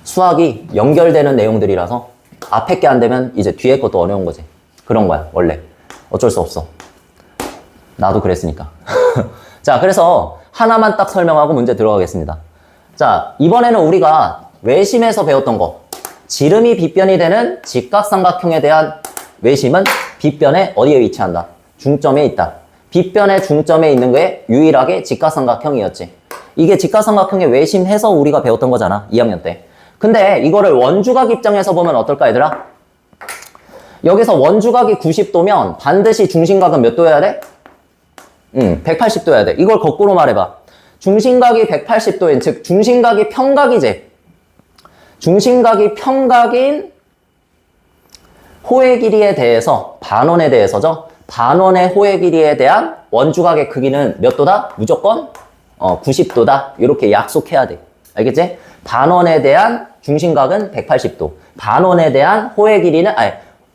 수학이 연결되는 내용들이라서 앞에 게 안 되면 이제 뒤에 것도 어려운 거지. 그런 거야 원래. 어쩔 수 없어. 나도 그랬으니까. 자, 그래서 하나만 딱 설명하고 문제 들어가겠습니다. 자, 이번에는 우리가 외심에서 배웠던 거, 지름이 빗변이 되는 직각삼각형에 대한 외심은 빗변에 어디에 위치한다? 중점에 있다. 빗변의 중점에 있는 게 유일하게 직각삼각형이었지. 이게 직각삼각형의 외심해서 우리가 배웠던 거잖아, 2학년 때. 근데 이거를 원주각 입장에서 보면 어떨까, 얘들아? 여기서 원주각이 90도면 반드시 중심각은 몇 도여야 돼? 180도여야 돼. 이걸 거꾸로 말해봐. 중심각이 180도인, 즉 중심각이 평각이지. 중심각이 평각인 호의 길이에 대해서, 반원에 대해서죠. 반원의 호의 길이에 대한 원주각의 크기는 몇 도다? 무조건 90도다. 이렇게 약속해야 돼. 알겠지? 반원에 대한 중심각은 180도. 반원에 대한 호의 길이는,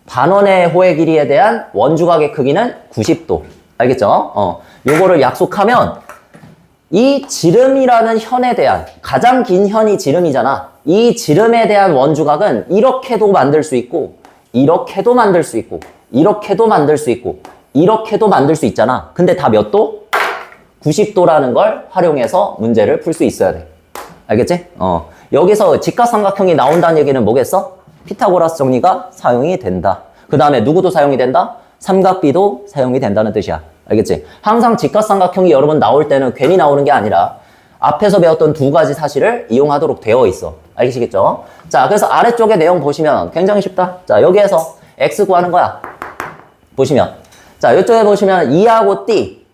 반원의 호의 길이에 대한 원주각의 크기는 90도. 알겠죠? 요거를 약속하면 이 지름이라는 현에 대한, 가장 긴 현이 지름이잖아. 이 지름에 대한 원주각은 이렇게도 만들 수 있고, 이렇게도 만들 수 있고, 이렇게도 만들 수 있고, 이렇게도 만들 수 있잖아. 근데 다 몇 도? 90도라는 걸 활용해서 문제를 풀 수 있어야 돼. 알겠지? 여기서 직각삼각형이 나온다는 얘기는 뭐겠어? 피타고라스 정리가 사용이 된다. 그 다음에 누구도 사용이 된다? 삼각비도 사용이 된다는 뜻이야. 알겠지? 항상 직각삼각형이 여러분 나올 때는 괜히 나오는 게 아니라 앞에서 배웠던 두 가지 사실을 이용하도록 되어 있어. 알겠시겠죠? 자, 그래서 아래쪽에 내용 보시면 굉장히 쉽다. 자, 여기에서 x 구하는 거야. 보시면. 자, 이쪽에 보시면 2하고 D,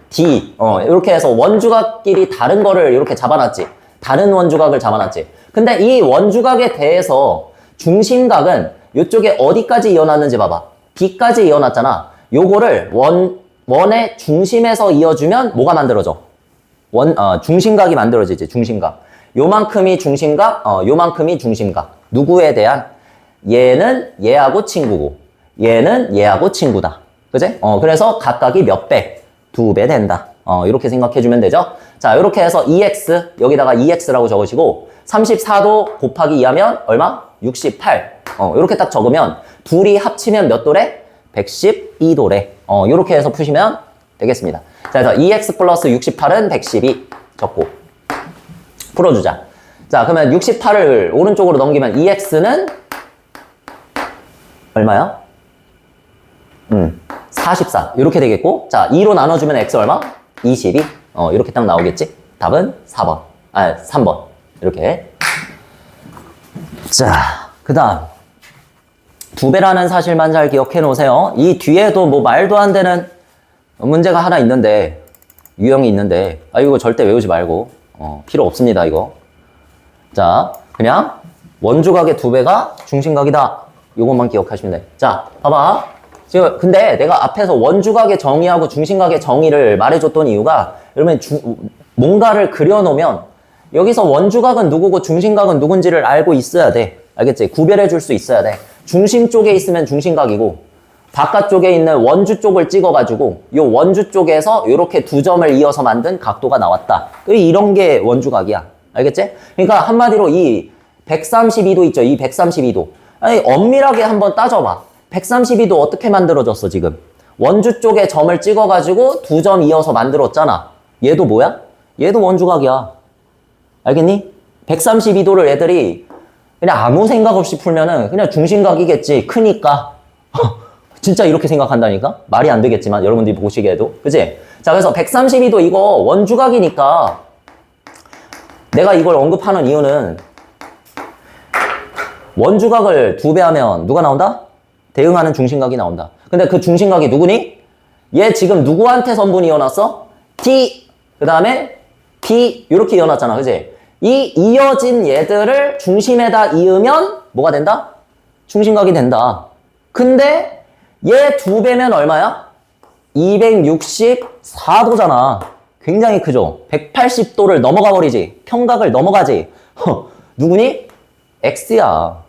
D. 이렇게 해서 원주각끼리 다른 거를 이렇게 잡아놨지. 다른 원주각을 잡아놨지. 근데 이 원주각에 대해서 중심각은 이쪽에 어디까지 이어놨는지 봐봐. D까지 이어놨잖아. 요거를 원의 중심에서 이어주면 뭐가 만들어져? 중심각이 만들어지지, 중심각. 요만큼이 중심각, 요만큼이 중심각. 누구에 대한? 얘는 얘하고 친구고, 얘는 얘하고 친구다. 그지? 그래서 각각이 몇 배? 2배 된다. 이렇게 생각해주면 되죠? 자, 이렇게 해서 2x, 여기다가 2x라고 적으시고, 34도 곱하기 2하면 얼마? 68. 이렇게 딱 적으면, 둘이 합치면 몇 도래? 112도래. 이렇게 해서 푸시면 되겠습니다. 자, 그래서 2x 플러스 68은 112 적고, 풀어주자. 자, 그러면 68을 오른쪽으로 넘기면 2x는 얼마야? 44. 이렇게 되겠고, 자, 2로 나눠주면 x 얼마? 22. 이렇게 딱 나오겠지? 답은 4번. 3번. 이렇게. 자, 그 다음. 2배라는 사실만 잘 기억해 놓으세요. 이 뒤에도 뭐 말도 안 되는 문제가 하나 있는데, 유형이 있는데, 이거 절대 외우지 말고, 필요 없습니다, 이거. 자, 그냥 원주각의 2배가 중심각이다. 요것만 기억하시면 돼. 자, 봐봐. 지금 근데 내가 앞에서 원주각의 정의하고 중심각의 정의를 말해줬던 이유가 여러분 뭔가를 그려놓으면 여기서 원주각은 누구고 중심각은 누군지를 알고 있어야 돼. 알겠지? 구별해 줄 수 있어야 돼. 중심 쪽에 있으면 중심각이고 바깥쪽에 있는 원주 쪽을 찍어가지고 이 원주 쪽에서 이렇게 두 점을 이어서 만든 각도가 나왔다. 이런 게 원주각이야. 알겠지? 그러니까 한마디로 이 132도 있죠? 이 132도. 아니, 엄밀하게 한번 따져봐. 132도 어떻게 만들어졌어, 지금? 원주 쪽에 점을 찍어가지고 두 점 이어서 만들었잖아. 얘도 뭐야? 얘도 원주각이야. 알겠니? 132도를 애들이 그냥 아무 생각 없이 풀면은 그냥 중심각이겠지. 크니까. 진짜 이렇게 생각한다니까? 말이 안 되겠지만, 여러분들이 보시기에도. 그치? 자, 그래서 132도 이거 원주각이니까 내가 이걸 언급하는 이유는 원주각을 2배 하면 누가 나온다? 대응하는 중심각이 나온다. 근데 그 중심각이 누구니? 얘 지금 누구한테 선분이 이어놨어? T, 그 다음에 P, 이렇게 이어놨잖아. 그치? 이 이어진 얘들을 중심에다 이으면 뭐가 된다? 중심각이 된다. 근데 얘 2배면 얼마야? 264도잖아. 굉장히 크죠? 180도를 넘어가 버리지. 평각을 넘어가지. 누구니? X야.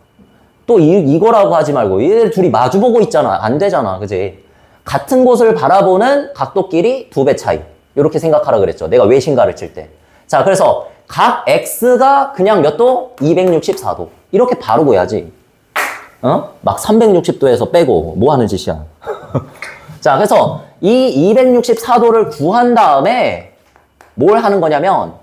또 이거라고 하지 말고 얘들 둘이 마주보고 있잖아. 안 되잖아. 그지? 같은 곳을 바라보는 각도끼리 2배 차이. 이렇게 생각하라 그랬죠. 내가 외신가를 칠 때. 자, 그래서 각 X가 그냥 몇 도? 264도. 이렇게 바로 구해야지. 막 360도에서 빼고 뭐 하는 짓이야. 자, 그래서 이 264도를 구한 다음에 뭘 하는 거냐면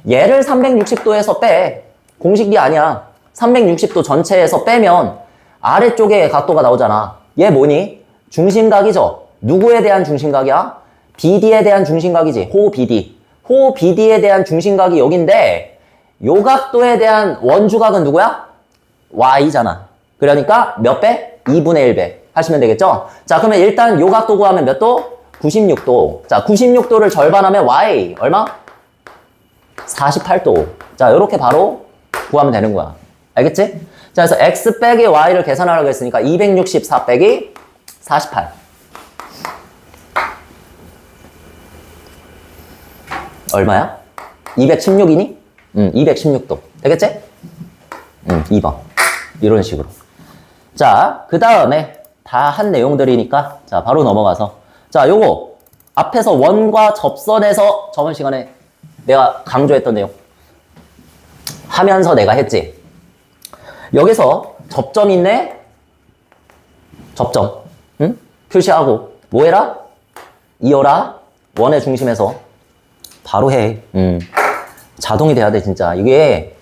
얘를 360도에서 빼. 공식이 아니야. 360도 전체에서 빼면 아래쪽에 각도가 나오잖아. 얘 뭐니? 중심각이죠. 누구에 대한 중심각이야? BD에 대한 중심각이지. 호 BD. 호 BD에 대한 중심각이 여긴데 요 각도에 대한 원주각은 누구야? Y잖아. 그러니까 몇 배? 2분의 1배 하시면 되겠죠? 자, 그러면 일단 요 각도 구하면 몇 도? 96도. 자, 96도를 절반하면 Y 얼마? 48도. 자, 요렇게 바로 구하면 되는 거야. 알겠지? 자, 그래서 X 빼기 Y를 계산하라고 했으니까 264 빼기 48. 얼마야? 216이니? 216도. 되겠지? 2번. 이런 식으로. 자, 그 다음에 다 한 내용들이니까 자, 바로 넘어가서 자, 요거 앞에서 원과 접선에서 저번 시간에 내가 강조했던 내용 하면서 내가 했지. 여기서 접점 있네? 접점. 응? 표시하고 뭐 해라? 이어라. 원의 중심에서 바로 해. 자동이 돼야 돼, 진짜. 이게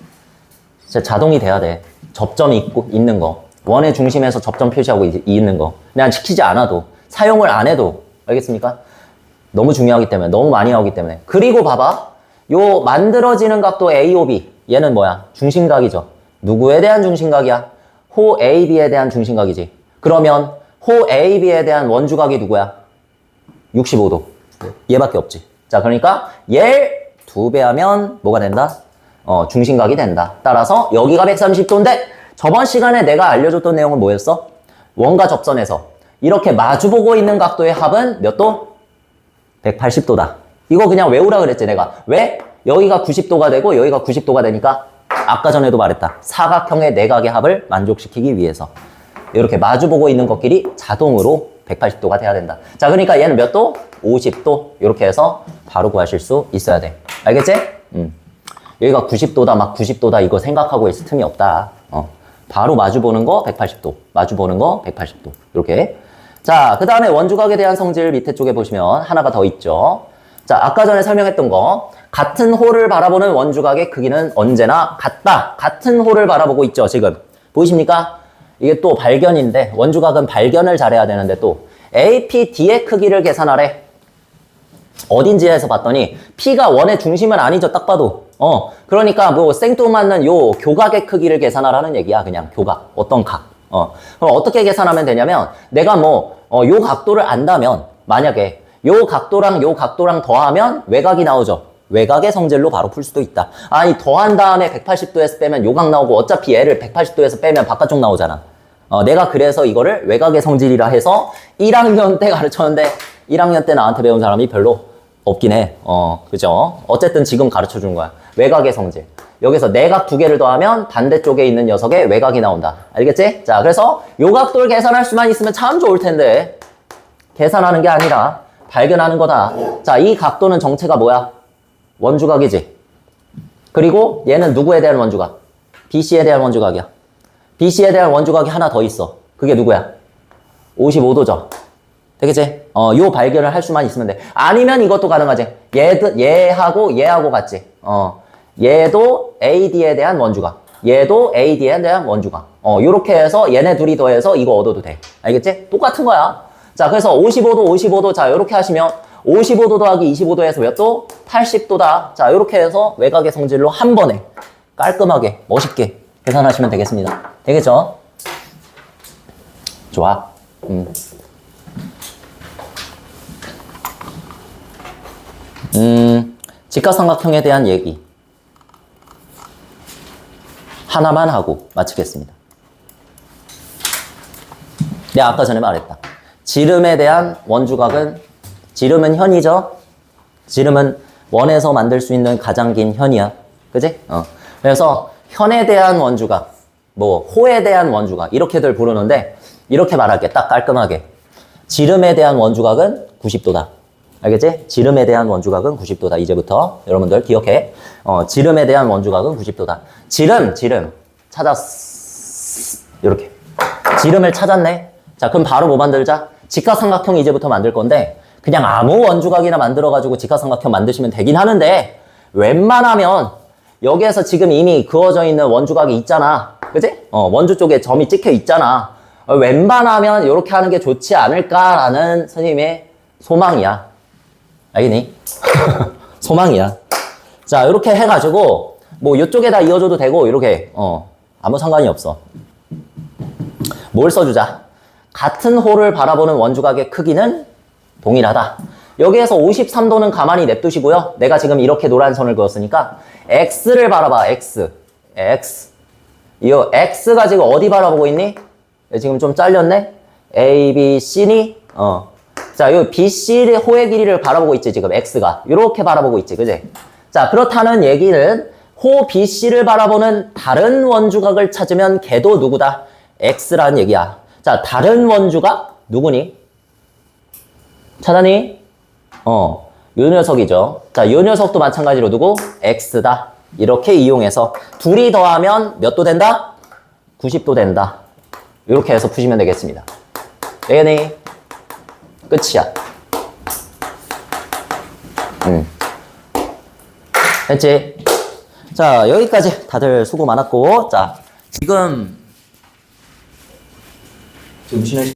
진짜 자동이 돼야 돼. 접점이 있는 거. 원의 중심에서 접점 표시하고 있는 거. 그냥 시키지 않아도. 사용을 안 해도. 알겠습니까? 너무 중요하기 때문에. 너무 많이 나오기 때문에. 그리고 봐봐. 요 만들어지는 각도 AOB. 얘는 뭐야? 중심각이죠. 누구에 대한 중심각이야? 호 AB에 대한 중심각이지. 그러면 호 AB에 대한 원주각이 누구야? 65도. 얘밖에 없지. 자, 그러니까 얘 2배 하면 뭐가 된다? 중심각이 된다. 따라서 여기가 130도인데 저번 시간에 내가 알려줬던 내용은 뭐였어? 원과 접선에서 이렇게 마주보고 있는 각도의 합은 몇 도? 180도다. 이거 그냥 외우라 그랬지 내가. 왜? 여기가 90도가 되고 여기가 90도가 되니까 아까 전에도 말했다. 사각형의 내각의 합을 만족시키기 위해서 이렇게 마주보고 있는 것끼리 자동으로 180도가 돼야 된다. 자, 그러니까 얘는 몇 도? 50도. 이렇게 해서 바로 구하실 수 있어야 돼. 알겠지? 여기가 90도다, 막 90도다 이거 생각하고 있을 틈이 없다. 바로 마주보는 거 180도. 마주보는 거 180도. 이렇게. 자, 그 다음에 원주각에 대한 성질 밑에 쪽에 보시면 하나가 더 있죠. 자, 아까 전에 설명했던 거. 같은 홀을 바라보는 원주각의 크기는 언제나 같다. 같은 홀을 바라보고 있죠, 지금. 보이십니까? 이게 또 발견인데, 원주각은 발견을 잘해야 되는데 또, APD의 크기를 계산하래. 어딘지에서 봤더니, P가 원의 중심은 아니죠, 딱 봐도. 그러니까 뭐 생뚱맞는 요 교각의 크기를 계산하라는 얘기야, 그냥 교각. 어떤 각. 그럼 어떻게 계산하면 되냐면, 내가 요 각도를 안다면, 만약에 요 각도랑 더하면 외곽이 나오죠. 외곽의 성질로 바로 풀 수도 있다. 아니, 더한 다음에 180도에서 빼면 요각 나오고 어차피 얘를 180도에서 빼면 바깥쪽 나오잖아. 내가 그래서 이거를 외곽의 성질이라 해서 1학년 때 가르쳤는데 1학년 때 나한테 배운 사람이 별로 없긴 해. 그죠? 어쨌든 지금 가르쳐 준 거야. 외곽의 성질. 여기서 내각 2개를 더하면 반대쪽에 있는 녀석의 외곽이 나온다. 알겠지? 자, 그래서 요 각도를 계산할 수만 있으면 참 좋을 텐데 계산하는 게 아니라 발견하는 거다. 자, 이 각도는 정체가 뭐야? 원주각이지. 그리고 얘는 누구에 대한 원주각? BC에 대한 원주각이야. BC에 대한 원주각이 하나 더 있어. 그게 누구야? 55도죠. 되겠지? 요 발견을 할 수만 있으면 돼. 아니면 이것도 가능하지. 얘하고 같지. 얘도 AD에 대한 원주각. 얘도 AD에 대한 원주각. 요렇게 해서 얘네 둘이 더해서 이거 얻어도 돼. 알겠지? 똑같은 거야. 자, 그래서 55도. 자, 요렇게 하시면 55도 더하기 25도에서 몇 도? 80도다. 자, 요렇게 해서 외곽의 성질로 한 번에 깔끔하게, 멋있게 계산하시면 되겠습니다. 되겠죠? 좋아. 직각삼각형에 대한 얘기 하나만 하고 마치겠습니다. 내가 아까 전에 말했다. 지름에 대한 원주각은 지름은 현이죠? 지름은 원에서 만들 수 있는 가장 긴 현이야. 그지? 그래서 현에 대한 원주각, 뭐 호에 대한 원주각 이렇게들 부르는데 이렇게 말할게. 딱 깔끔하게. 지름에 대한 원주각은 90도다. 알겠지? 지름에 대한 원주각은 90도다. 이제부터 여러분들 기억해. 지름에 대한 원주각은 90도다. 지름 찾았어. 이렇게. 지름을 찾았네. 자, 그럼 바로 뭐 만들자? 직각삼각형 이제부터 만들 건데 그냥 아무 원주각이나 만들어가지고 직각삼각형 만드시면 되긴 하는데 웬만하면 여기에서 지금 이미 그어져 있는 원주각이 있잖아. 그지? 원주 쪽에 점이 찍혀 있잖아. 웬만하면 이렇게 하는 게 좋지 않을까라는 선생님의 소망이야. 알겠니? 소망이야. 자, 이렇게 해가지고 뭐 이쪽에다 이어줘도 되고 이렇게 아무 상관이 없어. 뭘 써주자? 같은 홀을 바라보는 원주각의 크기는 동일하다. 여기에서 53도는 가만히 냅두시고요. 내가 지금 이렇게 노란 선을 그었으니까 X를 바라봐. X. 이 X가 지금 어디 바라보고 있니? 지금 좀 잘렸네? A, B, C니? 자, 이 BC의 호의 길이를 바라보고 있지, 지금 X가. 이렇게 바라보고 있지, 그지? 자, 그렇다는 얘기는 호 BC를 바라보는 다른 원주각을 찾으면 걔도 누구다? X라는 얘기야. 자, 다른 원주각 누구니? 찾았니? 요 녀석이죠. 자, 요 녀석도 마찬가지로 누구? X다. 이렇게 이용해서 둘이 더하면 몇 도 된다? 90도 된다. 이렇게 해서 푸시면 되겠습니다. 되겠니? 끝이야. 됐지? 자, 여기까지 다들 수고 많았고, 자, 지금 쉬는